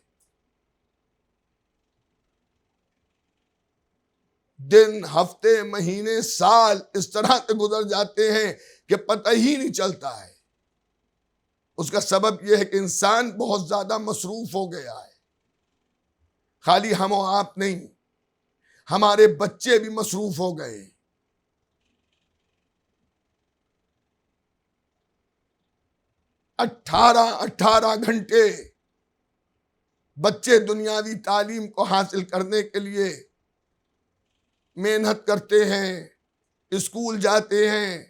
دن، ہفتے، مہینے، سال اس طرح سے گزر جاتے ہیں کہ پتہ ہی نہیں چلتا ہے۔ اس کا سبب یہ ہے کہ انسان بہت زیادہ مصروف ہو گیا ہے۔ خالی ہم و آپ نہیں، ہمارے بچے بھی مصروف ہو گئے۔ 18 گھنٹے بچے دنیاوی تعلیم کو حاصل کرنے کے لیے محنت کرتے ہیں، اسکول جاتے ہیں،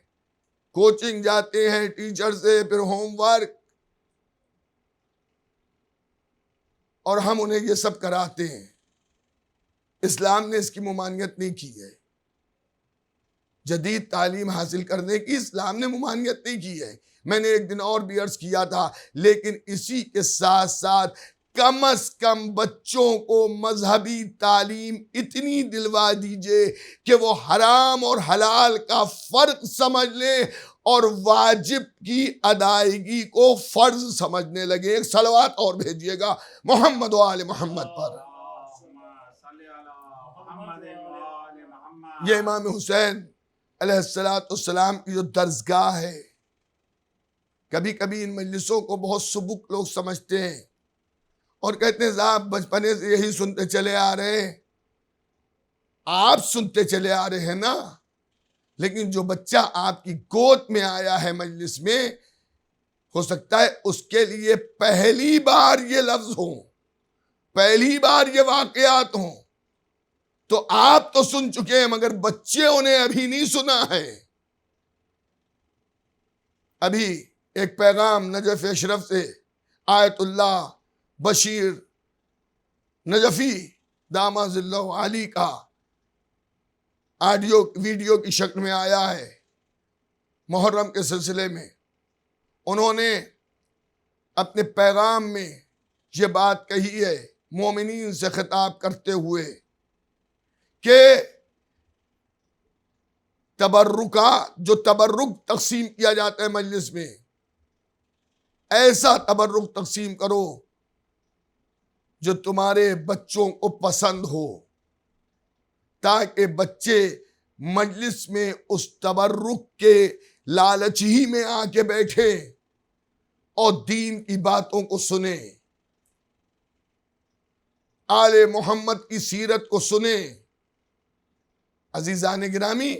کوچنگ جاتے ہیں ٹیچر سے، پھر ہوم ورک، اور ہم انہیں یہ سب کراتے ہیں۔ اسلام نے اس کی ممانعت نہیں کی ہے، جدید تعلیم حاصل کرنے کی اسلام نے ممانعت نہیں کی ہے۔ میں نے ایک دن اور بھی عرض کیا تھا، لیکن اسی کے ساتھ ساتھ کم از کم بچوں کو مذہبی تعلیم اتنی دلوا دیجئے کہ وہ حرام اور حلال کا فرق سمجھ لیں اور واجب کی ادائیگی کو فرض سمجھنے لگے۔ ایک صلوات اور بھیجیے گا محمد و آل محمد پر۔ یہ امام حسین علیہ السلام کی جو درسگاہ ہے، کبھی کبھی ان مجلسوں کو بہت سبک لوگ سمجھتے ہیں اور کہتے ہیں صاحب بچپنے سے یہی سنتے چلے آ رہے ہیں۔ آپ سنتے چلے آ رہے ہیں نا، لیکن جو بچہ آپ کی گود میں آیا ہے مجلس میں، ہو سکتا ہے اس کے لیے پہلی بار یہ لفظ ہوں، پہلی بار یہ واقعات ہوں۔ تو آپ تو سن چکے ہیں مگر بچے انہیں ابھی نہیں سنا ہے۔ ابھی ایک پیغام نجف اشرف سے آیت اللہ بشیر نجفی داماد اللہ علی کا آڈیو ویڈیو کی شکل میں آیا ہے۔ محرم کے سلسلے میں انہوں نے اپنے پیغام میں یہ بات کہی ہے، مومنین سے خطاب کرتے ہوئے، کہ جو تبرک تقسیم کیا جاتا ہے مجلس میں، ایسا تبرک تقسیم کرو جو تمہارے بچوں کو پسند ہو، تاکہ بچے مجلس میں اس تبرک کے لالچ ہی میں آ کے بیٹھے اور دین کی باتوں کو سنیں، آل محمد کی سیرت کو سنیں۔ عزیزان گرامی،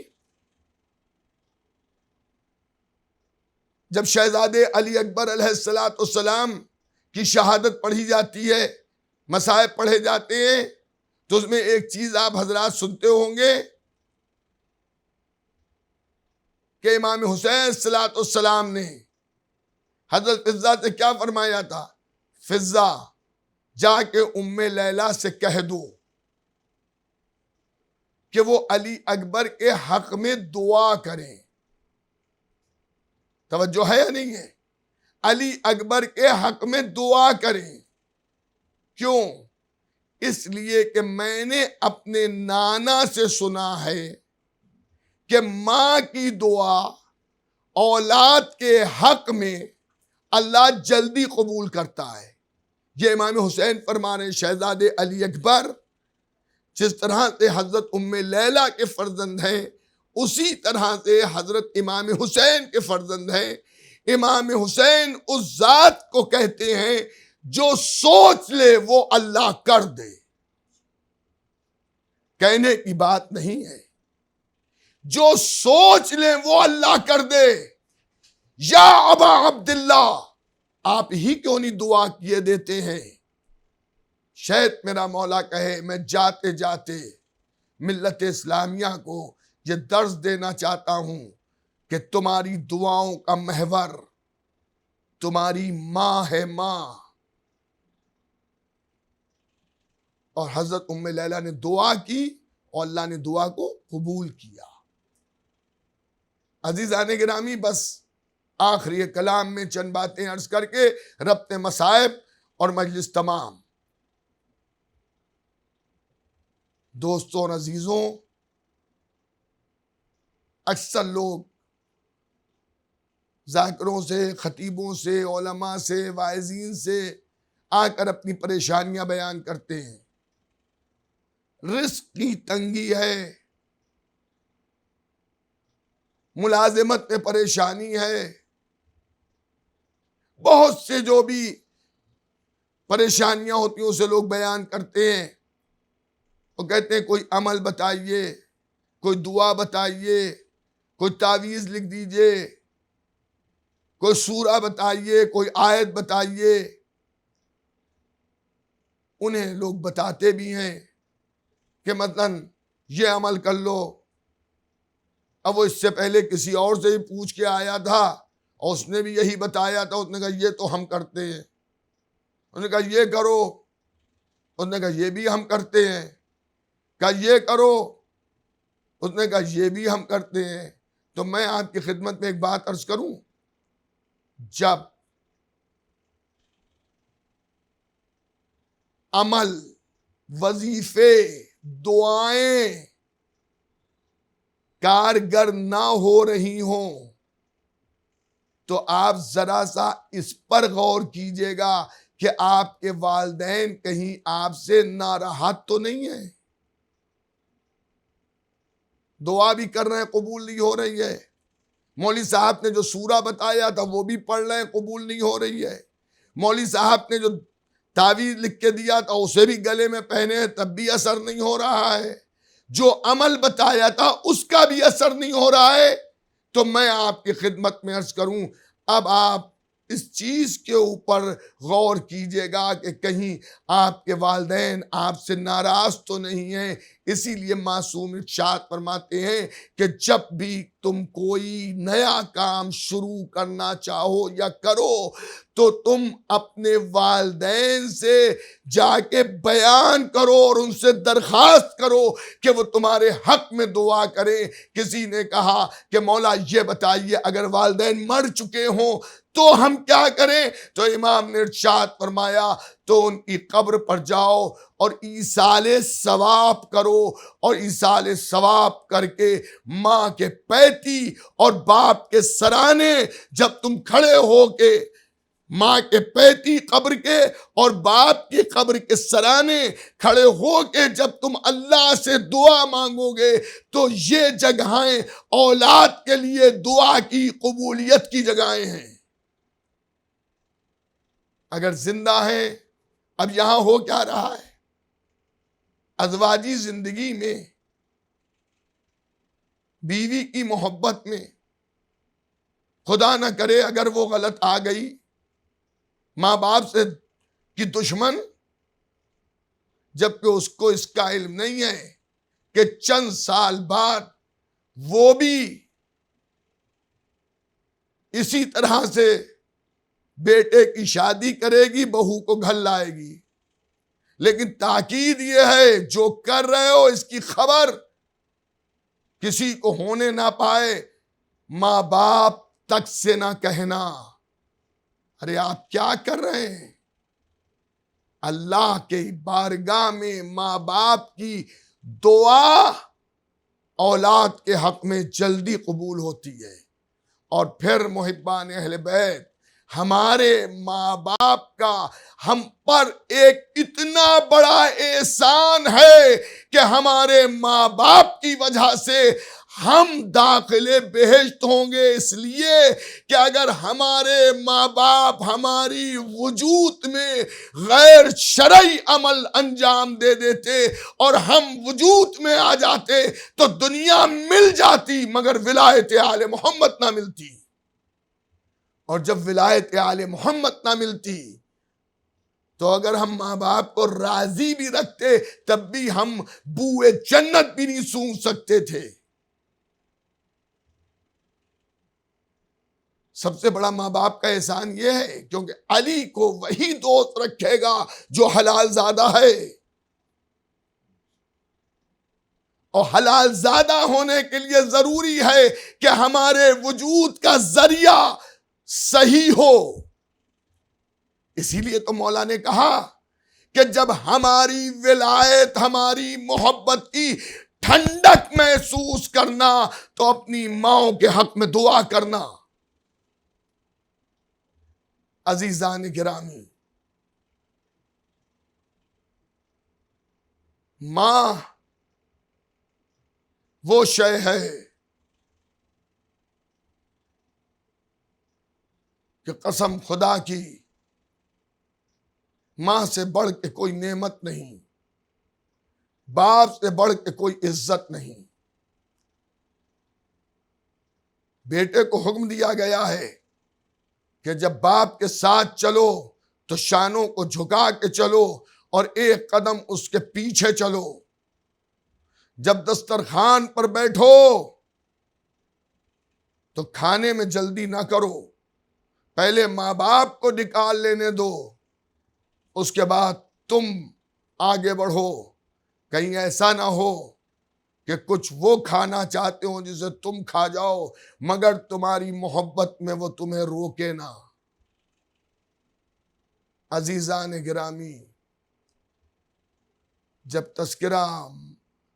جب شہزادے علی اکبر علیہ السلام کی شہادت پڑھی جاتی ہے، مصائب پڑھے جاتے ہیں، تو اس میں ایک چیز آپ حضرات سنتے ہوں گے کہ امام حسین صلوات السلام نے حضرت فضہ سے کیا فرمایا تھا؟ فضہ جا کے ام لیلہ سے کہہ دو کہ وہ علی اکبر کے حق میں دعا کریں۔ توجہ ہے یا نہیں ہے؟ علی اکبر کے حق میں دعا کریں۔ کیوں؟ اس لیے کہ میں نے اپنے نانا سے سنا ہے کہ ماں کی دعا اولاد کے حق میں اللہ جلدی قبول کرتا ہے۔ یہ امام حسین فرما رہے ہیں، شہزادے علی اکبر جس طرح سے حضرت ام لیلہ کے فرزند ہیں، اسی طرح سے حضرت امام حسین کے فرزند ہیں۔ امام حسین اس ذات کو کہتے ہیں جو سوچ لے وہ اللہ کر دے۔ کہنے کی بات نہیں ہے، جو سوچ لے وہ اللہ کر دے۔ یا ابا عبداللہ، آپ ہی کیوں نہیں دعا کیے دیتے ہیں؟ شاید میرا مولا کہے میں جاتے جاتے ملت اسلامیہ کو یہ درس دینا چاہتا ہوں کہ تمہاری دعاؤں کا محور تمہاری ماں ہے، ماں۔ اور حضرت ام لیلہ نے دعا کی اور اللہ نے دعا کو قبول کیا۔ عزیزان گرامی، بس آخری کلام میں چند باتیں عرض کر کے ربط مصائب اور مجلس تمام۔ دوستوں اور عزیزوں، اکثر لوگ ذاکروں سے، خطیبوں سے، علماء سے، واعظین سے آ کر اپنی پریشانیاں بیان کرتے ہیں۔ رزق کی تنگی ہے، ملازمت میں پریشانی ہے، بہت سے جو بھی پریشانیاں ہوتی ہیں اسے لوگ بیان کرتے ہیں۔ وہ کہتے ہیں کوئی عمل بتائیے، کوئی دعا بتائیے، کوئی تعویذ لکھ دیجئے، کوئی سورہ بتائیے، کوئی آیت بتائیے۔ انہیں لوگ بتاتے بھی ہیں کہ مثلاً یہ عمل کر لو۔ اب وہ اس سے پہلے کسی اور سے ہی پوچھ کے آیا تھا اور اس نے بھی یہی بتایا تھا۔ اس نے کہا یہ تو ہم کرتے ہیں۔ انہوں نے کہا یہ کرو، اس نے کہا یہ بھی ہم کرتے ہیں۔ کہا یہ کرو، اس نے کہا یہ بھی ہم کرتے ہیں۔ تو میں آپ کی خدمت میں ایک بات عرض کروں، جب عمل، وظیفے، دعائیں کارگر نہ ہو رہی ہوں تو آپ ذرا سا اس پر غور کیجئے گا کہ آپ کے والدین کہیں آپ سے ناراحت تو نہیں ہیں۔ دعا بھی کر رہے ہیں، قبول نہیں ہو رہی ہے۔ مولوی صاحب نے جو سورہ بتایا تھا وہ بھی پڑھ رہے ہیں، قبول نہیں ہو رہی ہے۔ مولوی صاحب نے جو تعویذ لکھ کے دیا تھا اسے بھی گلے میں پہنے ہیں، تب بھی اثر نہیں ہو رہا ہے۔ جو عمل بتایا تھا اس کا بھی اثر نہیں ہو رہا ہے۔ تو میں آپ کی خدمت میں عرض کروں، اب آپ اس چیز کے اوپر غور کیجئے گا کہ کہیں آپ کے والدین آپ سے ناراض تو نہیں ہیں۔ اسی لیے معصوم ارشاد فرماتے ہیں کہ جب بھی تم کوئی نیا کام شروع کرنا چاہو یا کرو تو تم اپنے والدین سے جا کے بیان کرو اور ان سے درخواست کرو کہ وہ تمہارے حق میں دعا کریں۔ کسی نے کہا کہ مولا یہ بتائیے اگر والدین مر چکے ہوں تو ہم کیا کریں؟ تو امام نے ارشاد فرمایا تو ان کی قبر پر جاؤ اور ایصال ثواب کرو، اور ایصال ثواب کر کے ماں کے پیتی اور باپ کے سرانے جب تم کھڑے ہو کے ماں کے پیتی قبر کے اور باپ کی قبر کے سرانے کھڑے ہو کے جب تم اللہ سے دعا مانگو گے تو یہ جگہیں اولاد کے لیے دعا کی قبولیت کی جگہیں ہیں۔ اگر زندہ ہیں، اب یہاں ہو کیا رہا ہے؟ ازواجی زندگی میں، بیوی کی محبت میں، خدا نہ کرے اگر وہ غلط آ گئی، ماں باپ سے کی دشمن، جبکہ اس کو اس کا علم نہیں ہے کہ چند سال بعد وہ بھی اسی طرح سے بیٹے کی شادی کرے گی، بہو کو گھر لائے گی۔ لیکن تاکید یہ ہے جو کر رہے ہو اس کی خبر کسی کو ہونے نہ پائے، ماں باپ تک سے نہ کہنا ارے آپ کیا کر رہے ہیں۔ اللہ کے بارگاہ میں ماں باپ کی دعا اولاد کے حق میں جلدی قبول ہوتی ہے۔ اور پھر محبان اہل بیت، ہمارے ماں باپ کا ہم پر ایک اتنا بڑا احسان ہے کہ ہمارے ماں باپ کی وجہ سے ہم داخل بہشت ہوں گے، اس لیے کہ اگر ہمارے ماں باپ ہماری وجود میں غیر شرعی عمل انجام دے دیتے اور ہم وجود میں آ جاتے تو دنیا مل جاتی مگر ولایت آل محمد نہ ملتی، اور جب ولایت آل محمد نہ ملتی تو اگر ہم ماں باپ کو راضی بھی رکھتے تب بھی ہم بوئے جنت بھی نہیں سونگھ سکتے تھے۔ سب سے بڑا ماں باپ کا احسان یہ ہے کیونکہ علی کو وہی دوست رکھے گا جو حلال زادہ ہے، اور حلال زادہ ہونے کے لیے ضروری ہے کہ ہمارے وجود کا ذریعہ صحیح ہو۔ اسی لیے تو مولا نے کہا کہ جب ہماری ولایت، ہماری محبت کی ٹھنڈک محسوس کرنا تو اپنی ماؤں کے حق میں دعا کرنا۔ عزیزان گرامی، ماں وہ شے ہے کہ قسم خدا کی ماں سے بڑھ کے کوئی نعمت نہیں، باپ سے بڑھ کے کوئی عزت نہیں۔ بیٹے کو حکم دیا گیا ہے کہ جب باپ کے ساتھ چلو تو شانوں کو جھکا کے چلو اور ایک قدم اس کے پیچھے چلو۔ جب دسترخوان پر بیٹھو تو کھانے میں جلدی نہ کرو، پہلے ماں باپ کو نکال لینے دو، اس کے بعد تم آگے بڑھو۔ کہیں ایسا نہ ہو کہ کچھ وہ کھانا چاہتے ہو جسے تم کھا جاؤ مگر تمہاری محبت میں وہ تمہیں روکے نہ۔ عزیزان گرامی، جب تذکرہ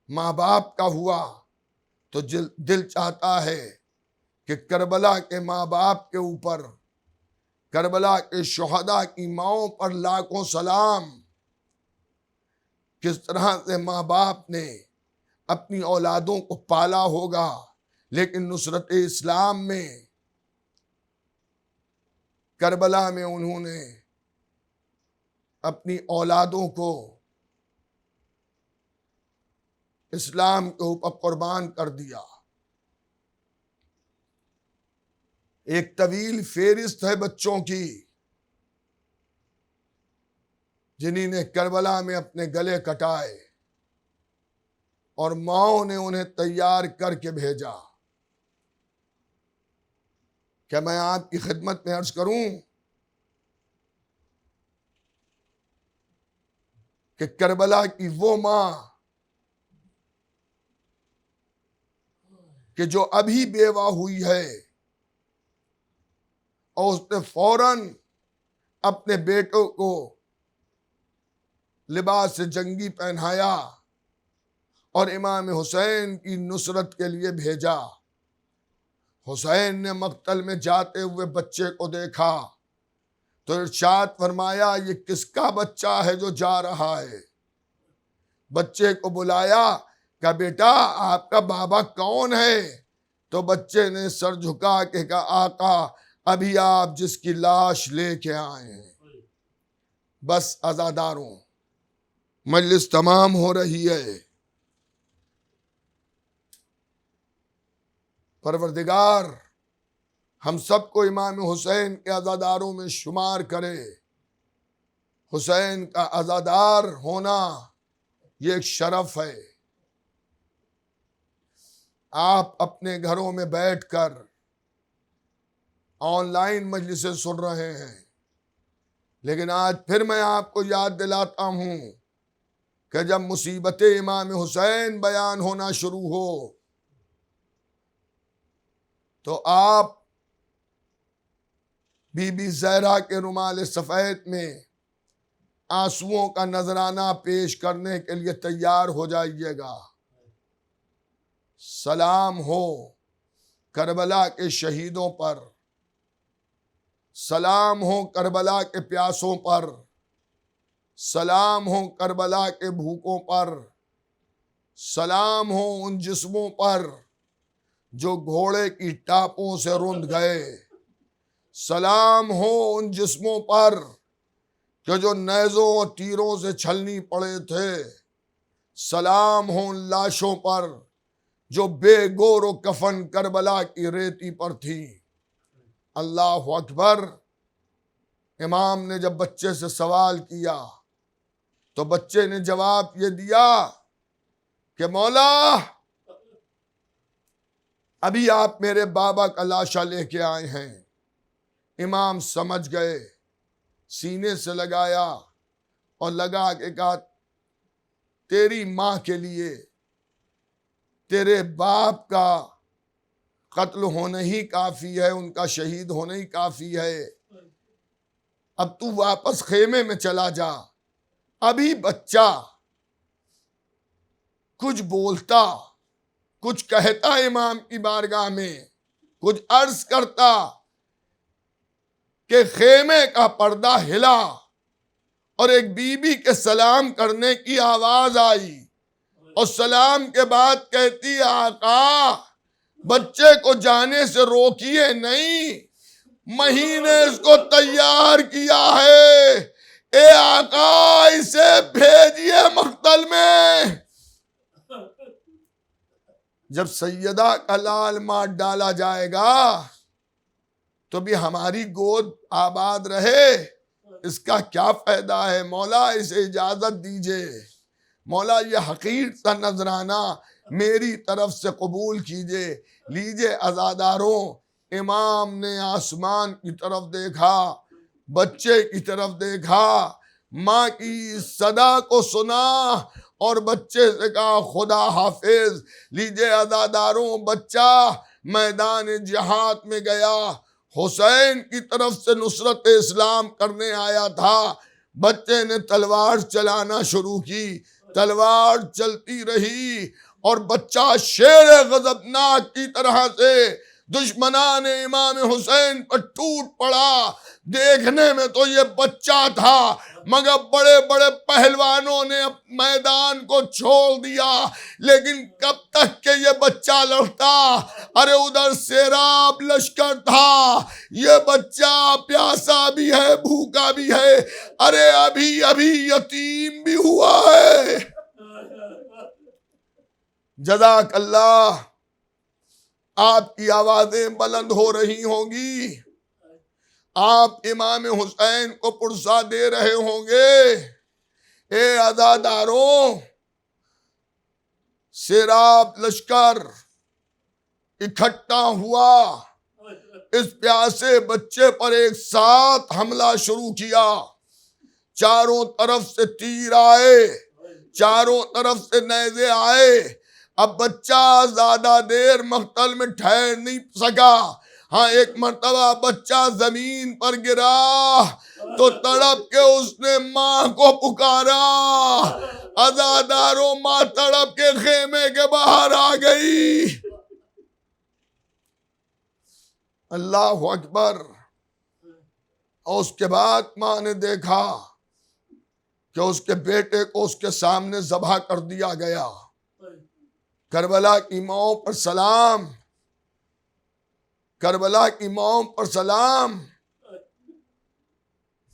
ماں باپ کا ہوا تو دل چاہتا ہے کہ کربلا کے ماں باپ کے اوپر، کربلا کے شہداء کی ماؤں پر لاکھوں سلام۔ کس طرح سے ماں باپ نے اپنی اولادوں کو پالا ہوگا، لیکن نصرت اسلام میں کربلا میں انہوں نے اپنی اولادوں کو اسلام کے اوپر قربان کر دیا۔ ایک طویل فہرست ہے بچوں کی جنہی نے کربلا میں اپنے گلے کٹائے اور ماؤں نے انہیں تیار کر کے بھیجا۔ کیا میں آپ کی خدمت میں عرض کروں کہ کربلا کی وہ ماں کہ جو ابھی بیوہ ہوئی ہے اور اس نے فوراً اپنے بیٹوں کو لباس جنگی پہنایا اور امام حسین کی نصرت کے لیے بھیجا۔ حسین نے مقتل میں جاتے ہوئے بچے کو دیکھا تو ارشاد فرمایا یہ کس کا بچہ ہے جو جا رہا ہے؟ بچے کو بلایا، کہا بیٹا آپ کا بابا کون ہے؟ تو بچے نے سر جھکا کے کہا آقا ابھی آپ جس کی لاش لے کے آئے ہیں۔ بس عزاداروں، مجلس تمام ہو رہی ہے۔ پروردگار ہم سب کو امام حسین کے عزاداروں میں شمار کرے۔ حسین کا عزادار ہونا یہ ایک شرف ہے۔ آپ اپنے گھروں میں بیٹھ کر آن لائن مجلسیں سن رہے ہیں، لیکن آج پھر میں آپ کو یاد دلاتا ہوں کہ جب مصیبت امام حسین بیان ہونا شروع ہو تو آپ بی بی زہرا کے رومال سفید میں آنسوؤں کا نذرانہ پیش کرنے کے لیے تیار ہو جائیے گا۔ سلام ہو کربلا کے شہیدوں پر، سلام ہو کربلا کے پیاسوں پر، سلام ہو کربلا کے بھوکوں پر، سلام ہو ان جسموں پر جو گھوڑے کی ٹاپوں سے رند گئے، سلام ہو ان جسموں پر کہ جو نیزوں اور تیروں سے چھلنی پڑے تھے، سلام ہو ان لاشوں پر جو بے گور و کفن کربلا کی ریتی پر تھی۔ اللہ اکبر۔ امام نے جب بچے سے سوال کیا تو بچے نے جواب یہ دیا کہ مولا ابھی آپ میرے بابا کا لاشا لے کے آئے ہیں۔ امام سمجھ گئے، سینے سے لگایا اور لگا کے کہا تیری ماں کے لیے تیرے باپ کا قتل ہونا ہی کافی ہے، ان کا شہید ہونا ہی کافی ہے، اب تو واپس خیمے میں چلا جا۔ ابھی بچہ کچھ بولتا، کچھ کہتا امام کی بارگاہ میں، کچھ عرض کرتا کہ خیمے کا پردہ ہلا اور ایک بی بی کے سلام کرنے کی آواز آئی اور سلام کے بعد کہتی آقا بچے کو جانے سے روکیے نہیں، مہینے اس کو تیار کیا ہے، اے آقا اسے بھیجیے مقتل میں۔ جب سیدہ کا لال مار ڈالا جائے گا تو بھی ہماری گود آباد رہے، اس کا کیا فائدہ ہے؟ مولا اسے اجازت دیجئے، مولا یہ حقیر سا نذرانہ میری طرف سے قبول کیجئے۔ لیجئے عزاداروں، امام نے آسمان کی طرف دیکھا، بچے کی طرف دیکھا، ماں کی صدا کو سنا اور بچے سے کہا خدا حافظ۔ لیجئے عزاداروں، بچہ میدان جہاد میں گیا، حسین کی طرف سے نصرت اسلام کرنے آیا تھا، بچے نے تلوار چلانا شروع کی، تلوار چلتی رہی اور بچہ شیر غضبناک کی طرح سے دشمنان امام حسین پر ٹوٹ پڑا۔ دیکھنے میں تو یہ بچہ تھا مگر بڑے بڑے پہلوانوں نے میدان کو چھوڑ دیا، لیکن کب تک کہ یہ بچہ لڑتا؟ ارے ادھر سیراب لشکر تھا، یہ بچہ پیاسا بھی ہے بھوکا بھی ہے، ارے ابھی ابھی یتیم بھی ہوا ہے۔ جزاک اللہ۔ آپ کی آوازیں بلند ہو رہی ہوں گی، آپ امام حسین کو پرسا دے رہے ہوں گے۔ اے عزاداروں، سیراب لشکر اکٹھا ہوا، اس پیاسے بچے پر ایک ساتھ حملہ شروع کیا، چاروں طرف سے تیر آئے، چاروں طرف سے نیزے آئے۔ اب بچہ زیادہ دیر مقتل میں ٹھہر نہیں سکا، ہاں ایک مرتبہ بچہ زمین پر گرا تو تڑپ کے اس نے ماں کو پکارا، عزاداروں ماں تڑپ کے خیمے کے باہر آ گئی۔ اللہ اکبر۔ اور اس کے بعد ماں نے دیکھا کہ اس کے بیٹے کو اس کے سامنے ذبح کر دیا گیا۔ کربلا کی ماؤں پر سلام، کربلا کی ماؤں پر سلام۔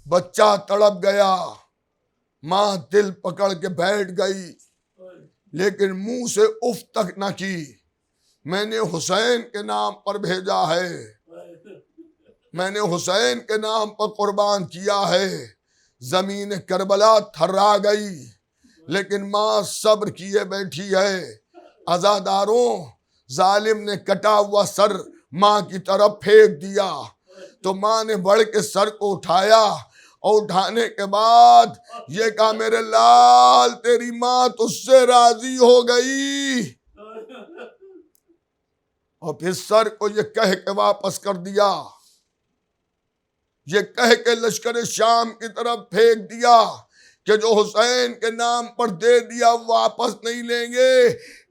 بچہ تڑپ گیا، ماں دل پکڑ کے بیٹھ گئی، لیکن منہ سے اف تک نہ کی۔ میں نے حسین کے نام پر بھیجا ہے، میں نے حسین کے نام پر قربان کیا ہے۔ زمین کربلا تھرا گئی، لیکن ماں صبر کیے بیٹھی ہے۔ عزاداروں، ظالم نے کٹا ہوا سر ماں کی طرف پھینک دیا تو ماں نے بڑھ کے سر کو اٹھایا، اور اٹھانے کے بعد یہ کہا، میرے لال تیری ماں تجھ سے راضی ہو گئی۔ اور پھر سر کو یہ کہہ کے واپس کر دیا، یہ کہہ کے لشکر شام کی طرف پھینک دیا کہ جو حسین کے نام پر دے دیا واپس نہیں لیں گے۔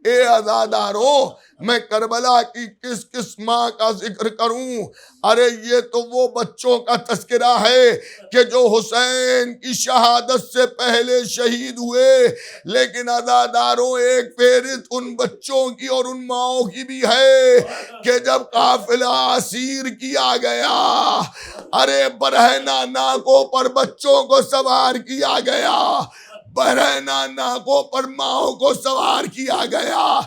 اے عزاداروں، میں کربلا کی کس کس ماں کا ذکر کروں؟ ارے یہ تو وہ بچوں کا تذکرہ ہے کہ جو حسین کی شہادت سے پہلے شہید ہوئے، لیکن عزاداروں ایک فہرست ان بچوں کی اور ان ماؤں کی بھی ہے کہ جب قافلہ اسیر کیا گیا، ارے برہنہ ناکوں پر بچوں کو سوار کیا گیا، برہنہ ناکوں پر ماؤں کو سوار کیا گیا۔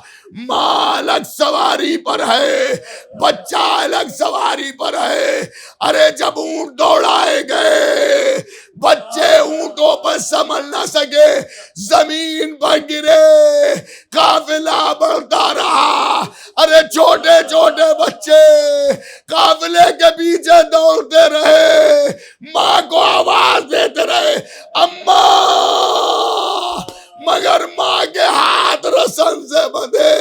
ماں الگ سواری پر ہے، بچہ الگ سواری پر ہے۔ ارے جب اونٹ دوڑائے گئے، بچے اونٹوں پر سنبھل نہ سکے، زمین پر گرے، قافلہ بڑھتا رہا۔ ارے چھوٹے چھوٹے بچے قافلے کے پیچھے دوڑتے رہے، ماں کو آواز دیتے رہے، اماں، مگر ماں کے ہاتھ رسن سے بندھے۔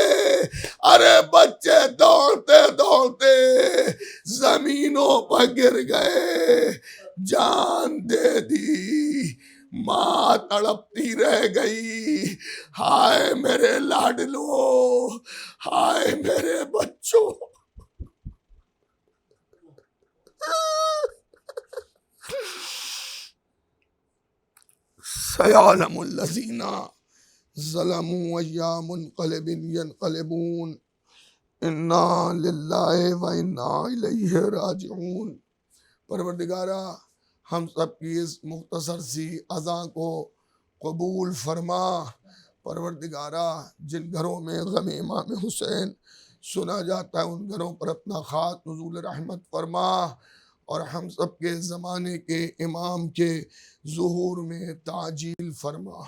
ارے بچے دوڑتے دوڑتے زمینوں پر گر گئے، جان دے دی، ماں تڑپتی رہ گئی۔ ہائے میرے لاڈلو، ہائے میرے بچوں۔ سیعلم الذین ظلموا ای منقلب ینقلبون انا للہ و انا الیہ راجعون۔ پروردگارہ، ہم سب کی اس مختصر سی اذان کو قبول فرما۔ پروردگارہ، جن گھروں میں غم امام حسین سنا جاتا ہے ان گھروں پر اپنا خاص نزول رحمت فرما، اور ہم سب کے زمانے کے امام کے ظہور میں تعجیل فرما۔